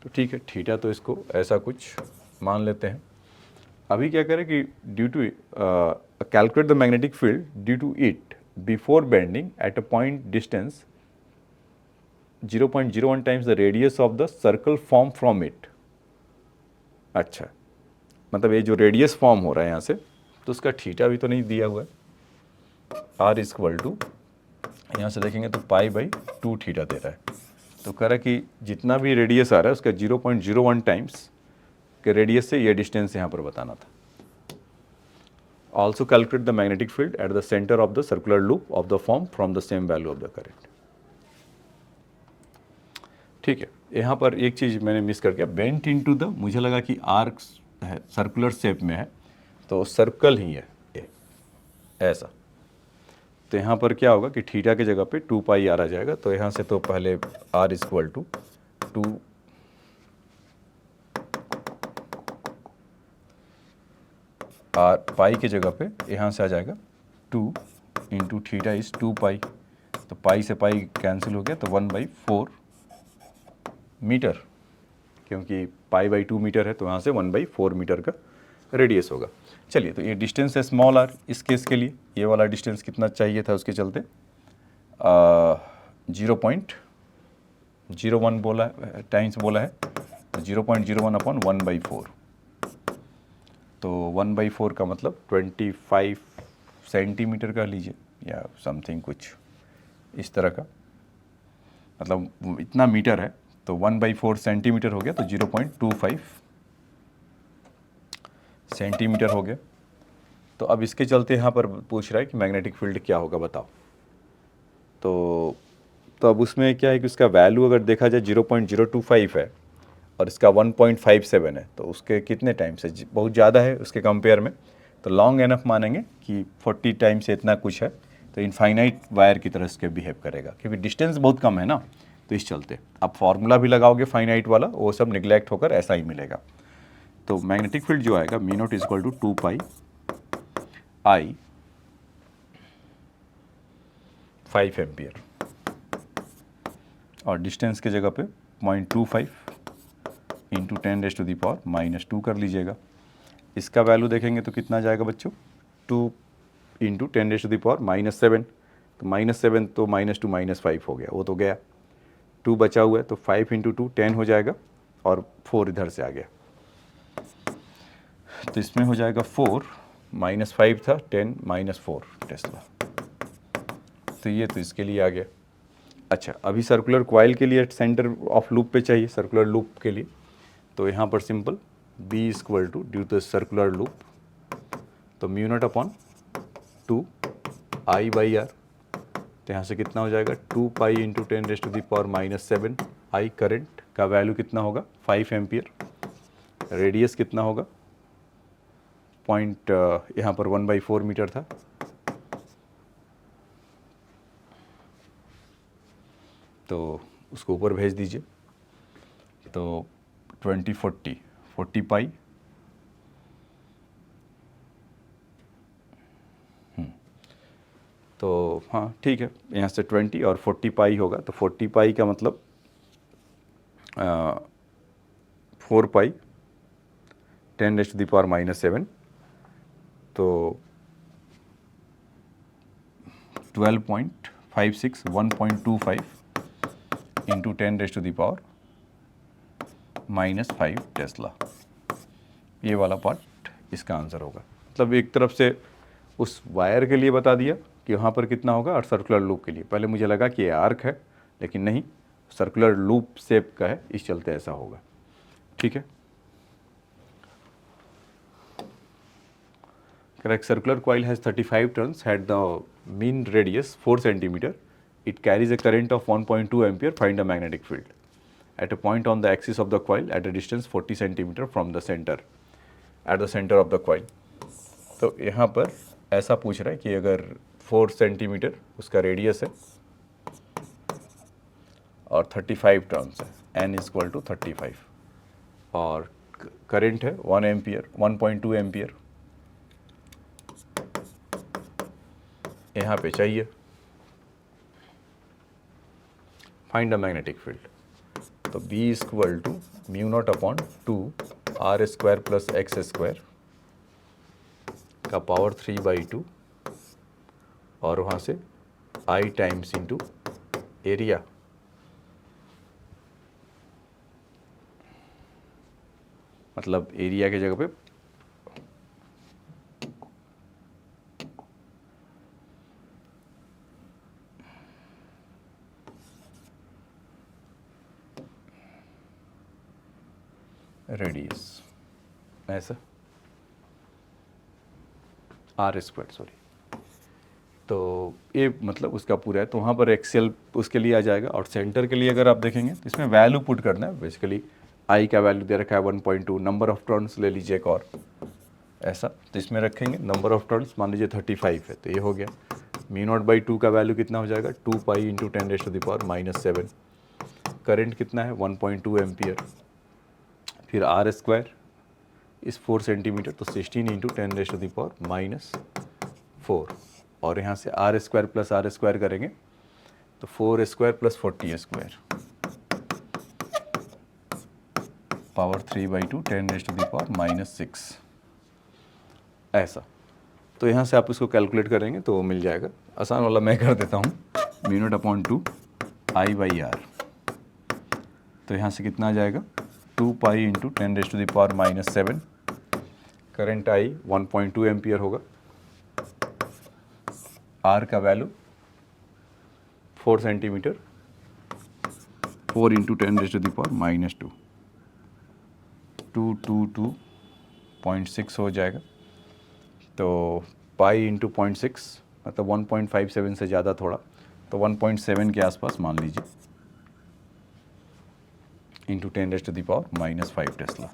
तो ठीक है, थीटा तो इसको ऐसा कुछ मान लेते हैं। अभी क्या करें कि due to calculate the magnetic field due to it before bending at a point distance 0.01 times the radius of the circle form from it. अच्छा, मतलब ये जो रेडियस फॉर्म हो रहा है यहाँ से, तो उसका थीटा भी तो नहीं दिया हुआ है। r इज इक्वल टू यहाँ से देखेंगे तो π/2 थीटा दे रहा है। तो कह रहा है कि जितना भी रेडियस आ रहा है उसका 0.01 टाइम्स के रेडियस से ये डिस्टेंस यहाँ पर बताना था। Also calculate the magnetic field at the centre of the circular loop of the form from the same value of the current. ठीक है, यहाँ पर एक चीज़ मैंने मिस कर दिया, बेंट इनटू द, मुझे लगा कि आर्क है सर्कुलर शेप में है तो सर्कल ही है ऐसा। तो यहाँ पर क्या होगा कि थीटा की जगह पे 2πr आ जाएगा। तो यहाँ से तो पहले r is equal to 2 r pi की जगह पे यहाँ से आ जाएगा 2 इंटू थीटा इज 2π। तो पाई से पाई कैंसिल हो गया, तो 1/4 मीटर, क्योंकि π/2 मीटर है तो यहाँ से 1/4 मीटर का रेडियस होगा। चलिए, तो ये डिस्टेंस है स्मॉल r इस केस के लिए। ये वाला डिस्टेंस कितना चाहिए था उसके चलते 0.01 बोला है टाइम्स बोला है, तो 0.01 अपॉन 1/4, तो 1/4 का मतलब 25 सेंटीमीटर का लीजिए या समथिंग कुछ इस तरह का, मतलब इतना मीटर है तो 1/4 सेंटीमीटर हो गया, तो 0.25 सेंटीमीटर हो गया। तो अब इसके चलते यहाँ पर पूछ रहा है कि मैग्नेटिक फील्ड क्या होगा बताओ। तो अब उसमें क्या है कि उसका वैल्यू अगर देखा जाए 0.025 है और इसका 1.57 है, तो उसके कितने टाइम्स है, बहुत ज़्यादा है उसके कंपेयर में, तो लॉन्ग एनफ मानेंगे कि 40 टाइम्स से इतना कुछ है, तो इनफाइनाइट वायर की तरह इसके बिहेव करेगा, क्योंकि डिस्टेंस बहुत कम है ना, तो इस चलते आप फॉर्मूला भी लगाओगे फाइनाइट वाला, वो सब निगलेक्ट होकर ऐसा ही मिलेगा। तो मैग्नेटिक फील्ड जो आएगा mu naught equal to 2 pi I 5 ampere, और डिस्टेंस के जगह पे 0.25 इंटू 10⁻⁻² कर लीजिएगा। इसका वैल्यू देखेंगे तो कितना जाएगा बच्चों, 2 इंटू 10⁻⁻7, तो -7 तो -2 -5 हो गया, वो तो गया, 2 बचा हुआ है, तो 5 इंटू 2 10 हो जाएगा, और 4 इधर से आ गया, तो इसमें हो जाएगा 4, -5 था, 10 -4 टेस्ला, तो ये तो इसके लिए आ गया। अच्छा, अभी सर्कुलर कॉइल के लिए सेंटर ऑफ लूप पे चाहिए, सर्कुलर लूप के लिए, तो यहाँ पर simple B equal to due to circular loop, तो म्यू नॉट अपॉन 2I/R, तो यहाँ से कितना हो जाएगा 2 पाई इंटू 10⁻⁻7 I, करंट का वैल्यू कितना होगा 5 एम्पियर, रेडियस कितना होगा यहाँ पर 1/4 मीटर था, तो उसको ऊपर भेज दीजिए, तो 40 पाई तो हाँ ठीक है, यहाँ से 20 और 40 पाई होगा, तो 40 पाई का मतलब 4 पाई 10⁻⁻7, तो 12.56 1.25 इंटू 10⁻⁻5 टेस्ला, ये वाला पार्ट इसका आंसर होगा। मतलब एक तरफ से उस वायर के लिए बता दिया कि वहाँ पर कितना होगा, और सर्कुलर लूप के लिए पहले मुझे लगा कि ये आर्क है, लेकिन नहीं, सर्कुलर लूप शेप का है, इस चलते ऐसा होगा। ठीक है, correct. Circular coil has 35 turns, had the mean radius 4 centimeter. It carries a current of 1.2 ampere. Find the magnetic field at a point on the axis of the coil at a distance 40 centimeter from the center, at the center of the coil. तो यहाँ पर ऐसा पूछ रहा है कि अगर 4 centimetre उसका रेडियस है और 35 टर्न्स है, n इक्वल टू 35, और करंट है 1 एम्पियर 1.2 एम्पियर यहाँ पे चाहिए। फाइंड द मैग्नेटिक फील्ड, तो B equal to mu naught upon 2R² plus x² का पावर 3/2, और वहाँ से I टाइम्स इंटू एरिया, मतलब एरिया की जगह पे रेडियस, ऐसा R², सॉरी, तो ये मतलब उसका पूरा है, तो वहाँ पर एक्सेल उसके लिए आ जाएगा। और सेंटर के लिए अगर आप देखेंगे तो इसमें वैल्यू पुट करना है, बेसिकली I का वैल्यू दे रखा है 1.2, नंबर ऑफ टर्न्स ले लीजिए एक और ऐसा, तो इसमें रखेंगे नंबर ऑफ टर्न्स मान लीजिए 35 है, तो ये हो गया। म्यू नॉट बाई 2 का वैल्यू कितना हो जाएगा 2 पाई इंटू 10⁻⁻7, करंट कितना है 1.2 एम्पियर, फिर R² इस 4 सेंटीमीटर, तो 16 इंटू 10⁻⁻4, और यहाँ से R² प्लस R² करेंगे तो 4² प्लस 40² पावर 3/2 10⁻⁻6, ऐसा। तो यहाँ से आप इसको कैलकुलेट करेंगे तो मिल जाएगा। आसान वाला मैं कर देता हूँ। Mu naught upon 2 I by are. तो यहाँ से कितना आ जाएगा 2 pi into 10⁻⁻⁷। Current I 1.2 ampere होगा। आर का वैल्यू 4 सेंटीमीटर, 4 इंटू 10⁻⁻², 222.6 हो जाएगा। तो पाई इंटू 0.6 मतलब 1.57 से ज़्यादा थोड़ा, तो 1.7 के आसपास मान लीजिए, इंटू 10⁻⁻5 टेस्ला।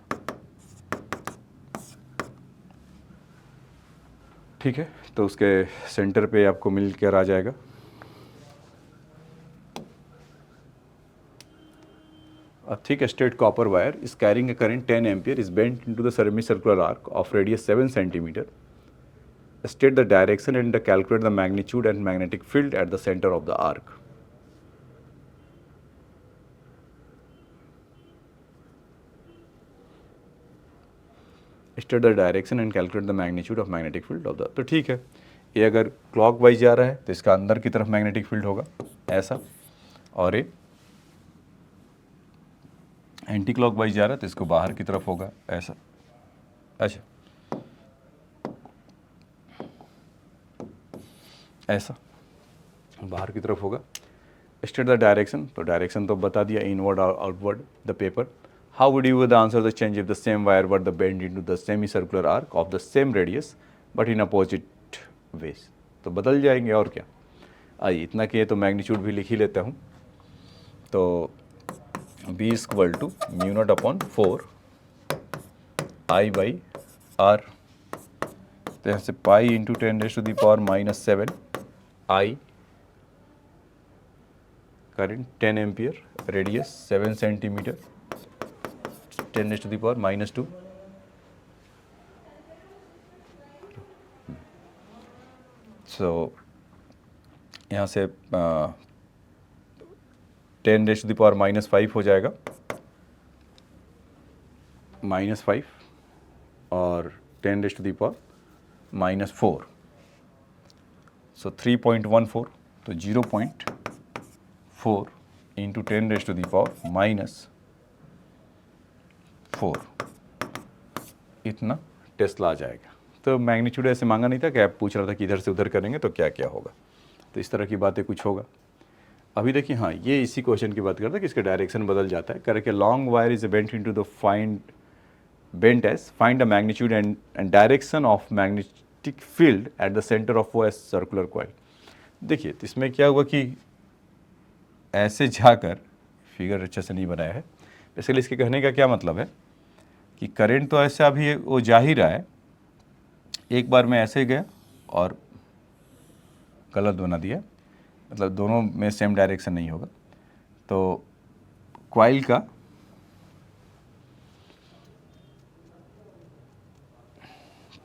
ठीक है, तो उसके सेंटर पे आपको मिल कर आ जाएगा। A thick straight copper wire is carrying a current 10 ampere is bent into the semicircular arc of radius 7 centimeter. State the direction and calculate the magnitude and magnetic field at the center of the arc. State the direction and calculate the magnitude of magnetic field of the, तो ठीक है, ये अगर clockwise जा रहा है तो इसका अंदर की तरफ मैग्नेटिक फील्ड होगा ऐसा, और ये एंटी क्लॉकवाइज जा रहा है तो इसको बाहर की तरफ होगा ऐसा। अच्छा, ऐसा बाहर की तरफ होगा। स्टेट द डायरेक्शन, तो डायरेक्शन तो बता दिया, इनवर्ड और outward the paper. How would you the answer the change if the same wire were the bend into the semi circular arc of the same radius but in opposite ways. तो बदल जाएंगे और क्या। आइए इतना किए तो मैग्नीट्यूड भी लिख ही लेता हूँ। तो B equal to mu naught upon 4 I by are. तो यहाँ से pi into 10⁻⁻7 I, current 10 ampere, radius 7 centimetre, 10⁻⁻²। So यहाँ से 10⁻⁻5 हो जाएगा, -5 और 10⁻⁻4, सो 3.14, तो 0.4 इंटू 10⁻⁻4 इतना टेस्ला आ जाएगा। तो मैग्नीट्यूड ऐसे मांगा नहीं था कि आप पूछ रहा था कि इधर से उधर करेंगे तो क्या क्या होगा, तो इस तरह की बातें कुछ होगा। अभी देखिए, हाँ ये इसी क्वेश्चन की बात करता है कि इसका डायरेक्शन बदल जाता है। करके long wire is bent into the bent as find the magnitude and direction of magnetic field at the centre of वो सर्कुलर कॉइल। देखिए तो इसमें क्या हुआ कि ऐसे जाकर, फिगर अच्छे से नहीं बनाया है, बेसिकली इसके कहने का क्या मतलब है कि करंट तो ऐसा अभी वो जा ही रहा है, एक बार मैं ऐसे गया और गलत बना दिया, मतलब दोनों में सेम डायरेक्शन नहीं होगा। तो कॉइल का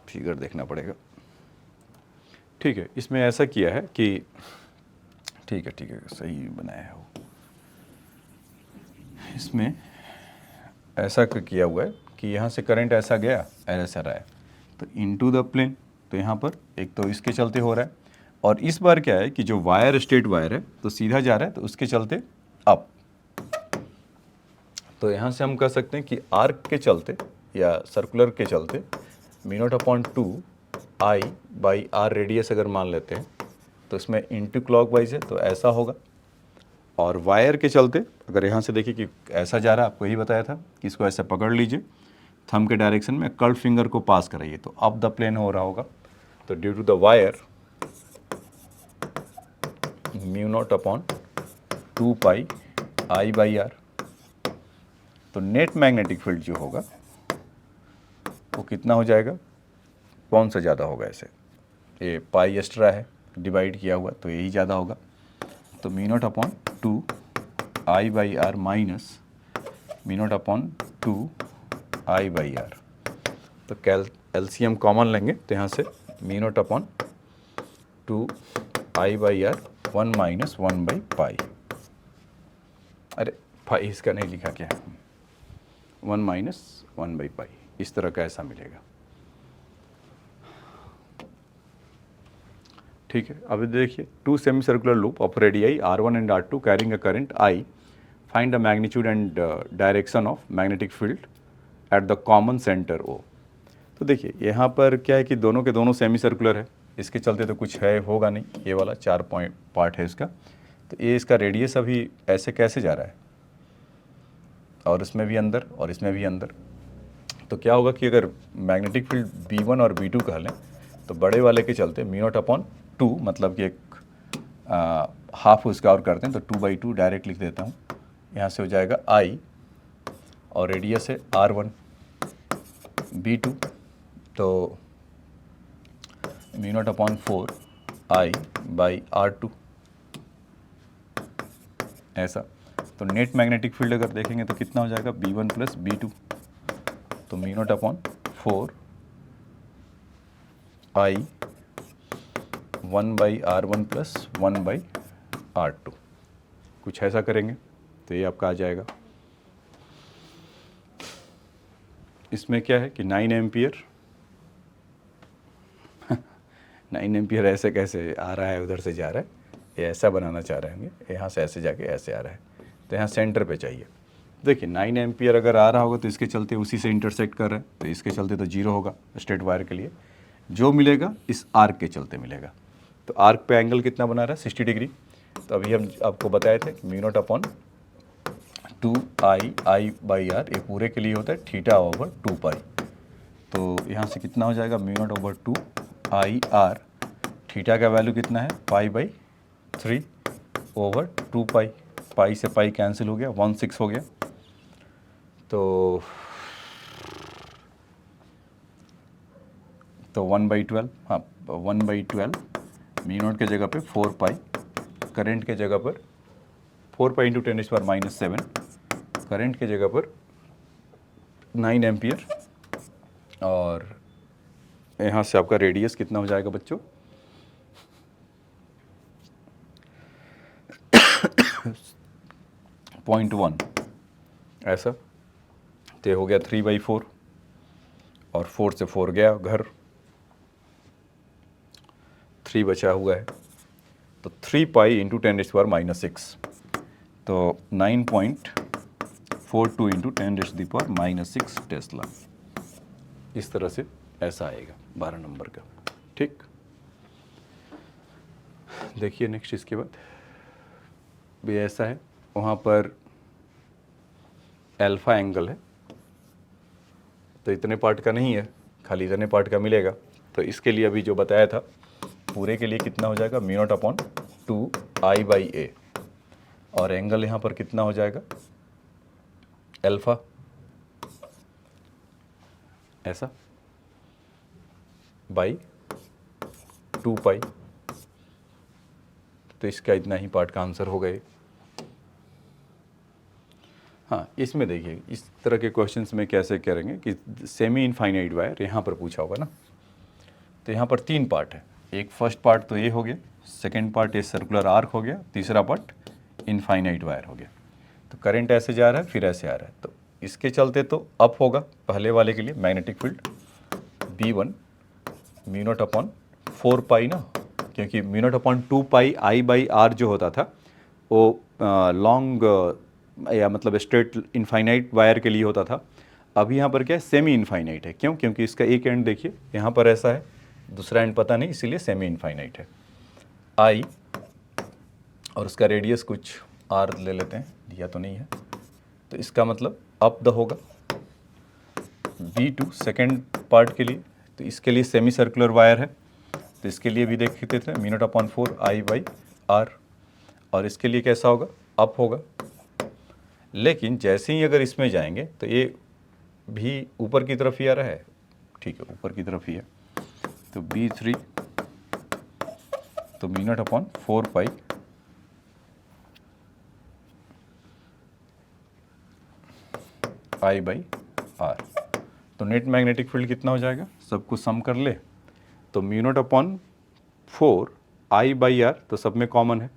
फिगर देखना पड़ेगा। ठीक है, इसमें ऐसा किया है कि ठीक है सही बनाया है वो। इसमें ऐसा किया हुआ है कि यहाँ से करंट ऐसा गया, ऐसा रहा है, तो इनटू द प्लेन, तो यहाँ पर एक तो इसके चलते हो रहा है, और इस बार क्या है कि जो वायर स्ट्रेट वायर है तो सीधा जा रहा है, तो उसके चलते अप। तो यहाँ से हम कह सकते हैं कि आर्क के चलते या सर्कुलर के चलते mu naught upon 2 I by R radius अगर मान लेते हैं तो इसमें इंटू क्लॉकवाइज है तो ऐसा होगा। और वायर के चलते अगर यहाँ से देखिए कि ऐसा जा रहा है, आपको यही बताया था कि इसको ऐसे पकड़ लीजिए, थंब के डायरेक्शन में कर्व फिंगर को पास कराइए तो अप द प्लेन हो रहा होगा। तो due to the wire mu naught upon 2 pi I by are, तो नेट मैग्नेटिक फील्ड जो होगा वो कितना हो जाएगा, कौन सा ज़्यादा होगा, ऐसे ये पाई एक्स्ट्रा है डिवाइड किया हुआ तो यही ज़्यादा होगा। तो mu naught upon 2 I by R minus mu naught upon 2 I by are. तो एलसीएम कॉमन लेंगे तो यहाँ से mu naught upon 2 I by R 1 minus 1 by pi, अरे पाई इसका नहीं लिखा क्या, 1 माइनस 1 बाई पाई, इस तरह का ऐसा मिलेगा। ठीक है, अभी देखिए, two semi circular loop of radii R1 and R2 carrying a current I, find the magnitude and direction of magnetic field at the common centre O। तो देखिए यहाँ पर क्या है कि दोनों के दोनों सेमी सर्कुलर है, इसके चलते तो कुछ है होगा नहीं, ये वाला 4 पॉइंट पार्ट है इसका, तो ये इसका रेडियस अभी ऐसे कैसे जा रहा है, और इसमें भी अंदर और इसमें भी अंदर। तो क्या होगा कि अगर मैग्नेटिक फील्ड B1 और B2 कह लें तो बड़े वाले के चलते μ0/2, मतलब कि एक हाफ उसका और करते हैं तो 2/2 डायरेक्ट लिख देता हूँ, यहाँ से हो जाएगा I, और रेडियस है R1, B2 तो μ0/4 I/R2 ऐसा। तो नेट मैग्नेटिक फील्ड अगर देखेंगे तो कितना हो जाएगा B1 + B2, तो μ0/4 I 1/R1 + 1/R2, कुछ ऐसा करेंगे तो ये आपका आ जाएगा। इसमें क्या है कि 9 एम्पियर 9 एम्पियर ऐसे कैसे आ रहा है, उधर से जा रहा है, ये ऐसा बनाना चाह रहे होंगे, यहाँ से ऐसे जाके ऐसे आ रहा है, तो यहाँ सेंटर पे चाहिए। देखिए 9 एम्पियर अगर आ रहा होगा तो इसके चलते उसी से इंटरसेक्ट कर रहा है, तो इसके चलते तो 0 होगा स्ट्रेट वायर के लिए, जो मिलेगा इस आर्क के चलते मिलेगा। तो आर्क पे एंगल कितना बना रहा है 60 डिग्री। तो अभी हम आपको बताए थे μ0/2 I/R, ये पूरे के लिए होता है θ/2π। तो यहाँ से कितना हो जाएगा μ0/2 I/R, थीटा का वैल्यू कितना है π/3/2π, पाई से पाई कैंसिल हो गया, 1/6 हो गया। तो 1/12, हाँ 1/12 μ0 के जगह पे 4π, करंट के जगह पर 4π × 10⁻⁻7, करंट के जगह पर 9 एम्पियर, और यहाँ से आपका रेडियस कितना हो जाएगा बच्चों 0.1 ऐसा। तो ये हो गया 3/4, और 4 से 4 गया घर, 3 बचा हुआ है, तो 3π × 10⁻⁻6, तो 9.42 × 10⁻⁻6 टेस्ला। इस तरह से ऐसा आएगा 12 नंबर का। ठीक, देखिए नेक्स्ट इसके बाद भी ऐसा है, वहाँ पर अल्फा एंगल है, तो इतने पार्ट का नहीं है, खाली इतने पार्ट का मिलेगा। तो इसके लिए अभी जो बताया था पूरे के लिए कितना हो जाएगा μ0/2 I/A, और एंगल यहाँ पर कितना हो जाएगा अल्फा, ऐसा बाई 2π। तो इसका इतना ही पार्ट का आंसर हो गए। हाँ, इसमें देखिए इस तरह के क्वेश्चंस में कैसे करेंगे कि सेमी इनफाइनाइट वायर यहाँ पर पूछा होगा ना, तो यहाँ पर 3 पार्ट है, एक फर्स्ट पार्ट तो ये हो गया, सेकंड पार्ट ये सर्कुलर आर्क हो गया, तीसरा पार्ट इनफाइनाइट वायर हो गया। तो करंट ऐसे जा रहा है फिर ऐसे आ रहा है, तो इसके चलते तो अप होगा पहले वाले के लिए मैग्नेटिक फील्ड B1 μ0/4π ना, क्योंकि μ0/2π I/R जो होता था वो लॉन्ग या मतलब स्ट्रेट इनफाइनाइट वायर के लिए होता था। अभी यहाँ पर क्या है सेमी इनफाइनाइट है, क्यों? क्योंकि इसका एक एंड देखिए यहाँ पर ऐसा है, दूसरा एंड पता नहीं, इसीलिए सेमी इनफाइनाइट है I, और उसका रेडियस कुछ R ले लेते हैं, दिया तो नहीं है, तो इसका मतलब अप द होगा। B2 सेकेंड पार्ट के लिए, तो इसके लिए सेमी सर्कुलर वायर है, तो इसके लिए भी देखते थे μ0/4 I/R, और इसके लिए कैसा होगा अप होगा। लेकिन जैसे ही अगर इसमें जाएंगे तो ये भी ऊपर की तरफ ही आ रहा है, ठीक है ऊपर की तरफ ही है, तो B3 तो μ0/4π I/R। तो नेट मैग्नेटिक फील्ड कितना हो जाएगा, सबको सम कर ले, तो μ0/4 I/R तो सब में कॉमन है,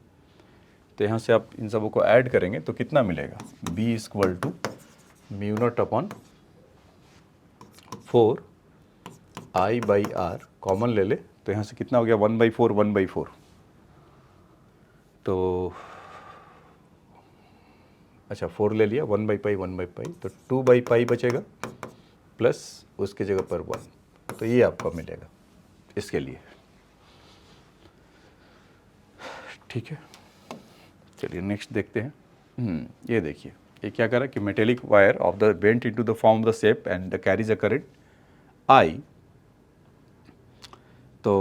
तो यहाँ से आप इन सबों को ऐड करेंगे तो कितना मिलेगा B = μ0/4 I/R, कॉमन ले ले तो यहाँ से कितना हो गया 1/4 1/4, तो अच्छा 4 ले लिया, 1/π 1/π, तो 2/π बचेगा प्लस उसके जगह पर 1, तो ये आपको मिलेगा इसके लिए। ठीक है, चलिए नेक्स्ट देखते हैं। ये देखिए ये क्या कर रहा है कि metallic wire of the bent into the form of the shape and carries a current I, तो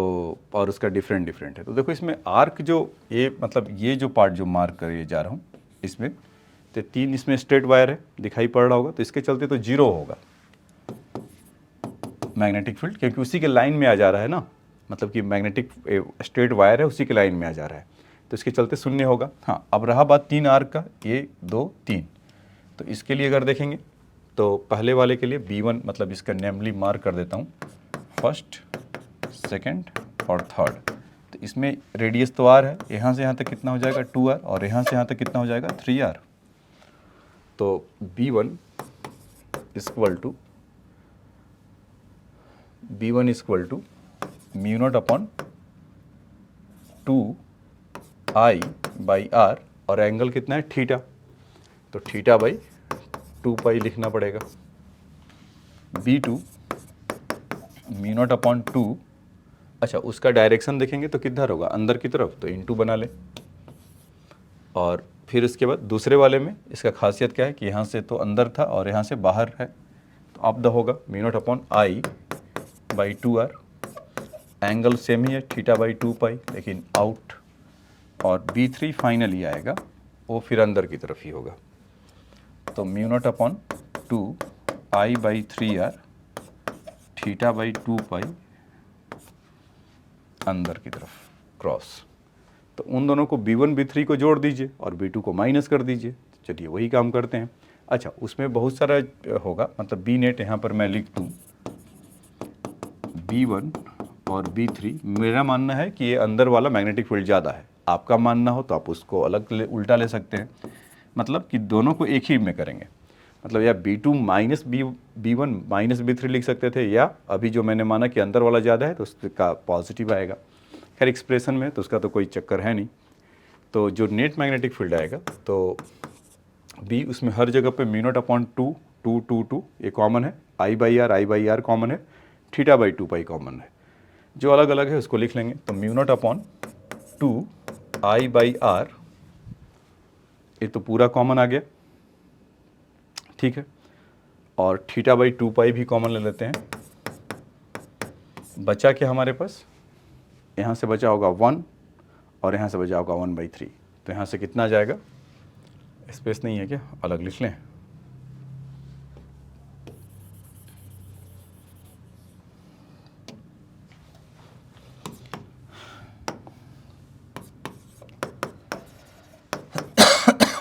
और उसका डिफरेंट है। तो देखो इसमें आर्क जो ये मतलब ये जो पार्ट जो मार्क कर जा रहा हूँ इसमें, तो 3 इसमें स्ट्रेट वायर है, दिखाई पड़ रहा होगा, तो इसके चलते तो 0 होगा मैग्नेटिक फील्ड, क्योंकि उसी के लाइन में आ जा रहा है ना, मतलब कि मैग्नेटिक स्ट्रेट वायर है उसी के लाइन में आ जा रहा है, तो इसके चलते 0 होगा। हाँ, अब रहा बात 3 आर्क का, 1 2 3, तो इसके लिए अगर देखेंगे तो पहले वाले के लिए B1 मतलब इसका नेमली मार्क कर देता हूँ, फर्स्ट सेकंड और थर्ड, तो इसमें रेडियस तो R है, यहाँ से यहाँ तक कितना हो जाएगा 2R, और यहाँ से यहाँ तक कितना हो जाएगा 3R, तो B1 equal to mu naught upon 2I/R, और एंगल कितना है थीटा, तो θ/2π लिखना पड़ेगा। B2 म्यू नॉट अपॉन 2, अच्छा उसका डायरेक्शन देखेंगे तो किधर होगा, अंदर की तरफ, तो इनटू बना ले, और फिर उसके बाद दूसरे वाले में इसका खासियत क्या है कि यहाँ से तो अंदर था और यहाँ से बाहर है, तो अब द होगा mu naught upon I/2R, angle same ही है θ/2π, लेकिन आउट, और B3 फाइनली आएगा वो फिर अंदर की तरफ ही होगा, तो म्यू नॉट अपॉन 2I/3R θ/2π अंदर की तरफ क्रॉस, तो उन दोनों को B1 B3 को जोड़ दीजिए और B2 को माइनस कर दीजिए। चलिए वही काम करते हैं। अच्छा उसमें बहुत सारा होगा, मतलब B नेट यहाँ पर मैं लिख दूँ B1 और B3, मेरा मानना है कि ये अंदर वाला मैग्नेटिक फील्ड ज़्यादा है, आपका मानना हो तो आप उसको अलग उल्टा ले सकते हैं, मतलब कि दोनों को एक ही में करेंगे, मतलब या B2 minus B1 minus B3 लिख सकते थे, या अभी जो मैंने माना कि अंदर वाला ज़्यादा है तो उसका पॉजिटिव आएगा। खैर एक्सप्रेशन में तो उसका तो कोई चक्कर है नहीं। तो जो नेट मैग्नेटिक फील्ड आएगा तो B उसमें हर जगह पे म्यू नॉट अपॉन 2 ये कॉमन है, I/R कॉमन है, θ/2π कॉमन है, जो अलग अलग है उसको लिख लेंगे। तो म्यू नॉट अपॉन 2I/R ये तो पूरा कॉमन आ गया, ठीक है, और θ/2π भी कॉमन ले लेते हैं। बचा क्या हमारे पास, यहाँ से बचा होगा 1 और यहाँ से बचा होगा 1/3, तो यहाँ से कितना जाएगा, स्पेस नहीं है क्या, अलग लिख लें,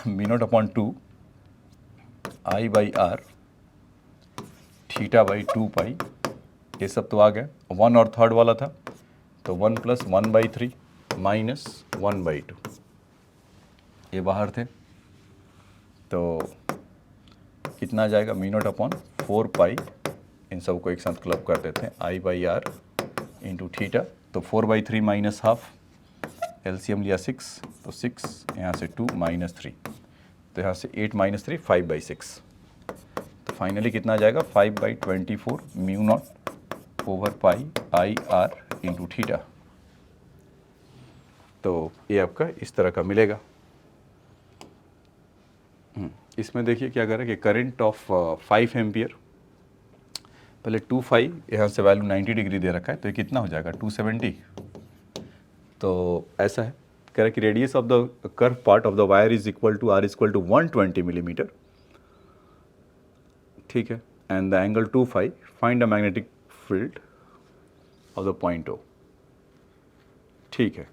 म्यू नॉट अपॉन 2I/R θ/2π, ये सब तो आ गया। 1 और थर्ड वाला था तो 1 + 1/3 माइनस 1/2, ये बाहर थे, तो कितना जाएगा म्यू नॉट अपॉन 4π, इन सब को एक साथ क्लब कर देते हैं, I/R इंटू थीटा, तो 4/3 माइनस हाफ, एलसीएम लिया 6, तो 6 यहाँ से 2 माइनस 3, तो यहाँ से 8 माइनस 3 5/6, तो फाइनली कितना जाएगा 5/24 म्यू नॉट ओवर पाई I/R इंटू थीटा। तो ये आपका इस तरह का मिलेगा। इसमें देखिए क्या कर रहा है कि करंट ऑफ 5 एम्पियर, पहले 2π यहाँ से वैल्यू 90 डिग्री दे रखा है, तो ये कितना हो जाएगा 270, तो ऐसा है, कह रहा है कि radius of the curve part of the wire is equal to R equal to 120 millimetre, ठीक है, and the angle 2π, find the magnetic field of the point O, ठीक है।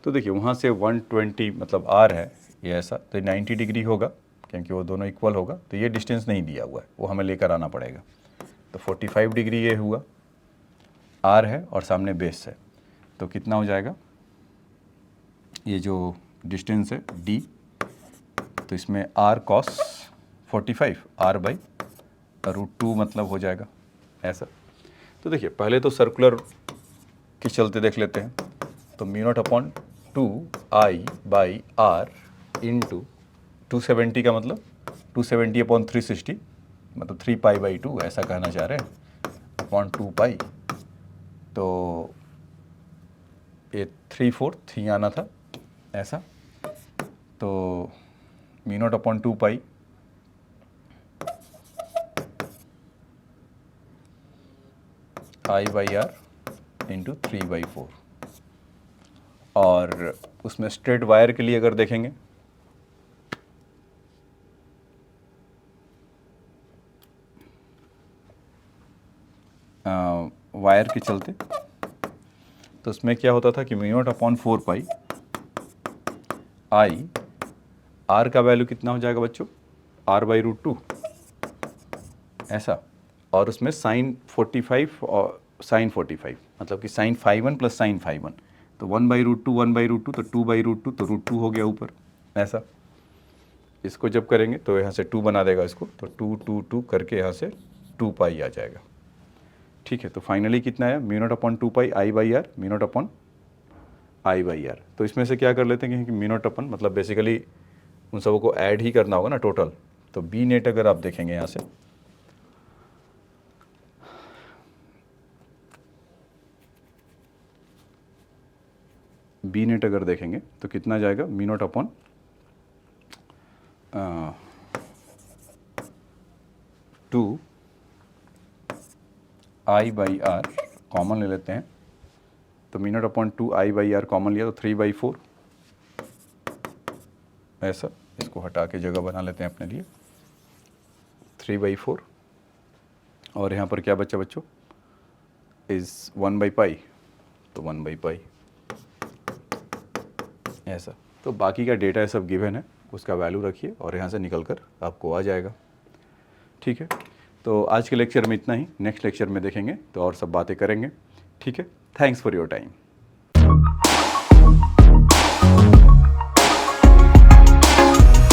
तो देखिए वहाँ से 120 मतलब R है ये ऐसा, तो 90 डिग्री होगा क्योंकि वो दोनों इक्वल होगा, तो ये डिस्टेंस नहीं दिया हुआ है, वो हमें लेकर आना पड़ेगा, तो 45 डिग्री ये हुआ, R है और सामने बेस है, तो कितना हो जाएगा, ये जो डिस्टेंस है D, तो इसमें R cos 45 R/√2 मतलब हो जाएगा ऐसा। तो देखिए पहले तो सर्कुलर के चलते देख लेते हैं। तो mu naught upon 2I/R into 270 का मतलब 270 अपॉन 360 मतलब 3π/2 ऐसा कहना चाह रहे हैं, अपॉन 2π। तो ये 3/4 ही आना था ऐसा। तो mu naught upon 2π I/R into 3/4। और उसमें स्ट्रेट वायर के लिए अगर देखेंगे वायर के चलते, तो उसमें क्या होता था कि mu naught upon 4π I, R का वैल्यू कितना हो जाएगा बच्चों, R/√2 ऐसा। और उसमें साइन 45 और साइन 45 मतलब कि साइन 5/1 प्लस साइन 5/1, तो 1/√2 1/√2 तो 2/√2 तो √2 हो गया ऊपर ऐसा। इसको जब करेंगे तो यहाँ से 2 बना देगा इसको, तो 2 2 2 करके यहाँ से 2π आ जाएगा। ठीक है, तो फाइनली कितना है, mu naught upon 2π I/R mu naught upon I/R। तो इसमें से क्या कर लेते हैं कि म्यू नॉट अपन मतलब बेसिकली उन सबों को ऐड ही करना होगा ना टोटल। तो बी नेट अगर आप देखेंगे यहाँ से, बी नेट अगर देखेंगे तो कितना जाएगा, mu naught upon 2I/R common ले लेते हैं। तो mu naught upon 2I/R common लिया तो 3/4 ऐसा। इसको हटा के जगह बना लेते हैं अपने लिए 3/4। और यहाँ पर क्या बच्चा बच्चों, इज़ 1/π, तो 1/π ऐसा। तो बाकी का डेटा सब गिवन है, उसका वैल्यू रखिए और यहाँ से निकल कर आपको आ जाएगा। ठीक है, तो आज के लेक्चर में इतना ही, नेक्स्ट लेक्चर में देखेंगे तो और सब बातें करेंगे। ठीक है, थैंक्स फॉर योर टाइम।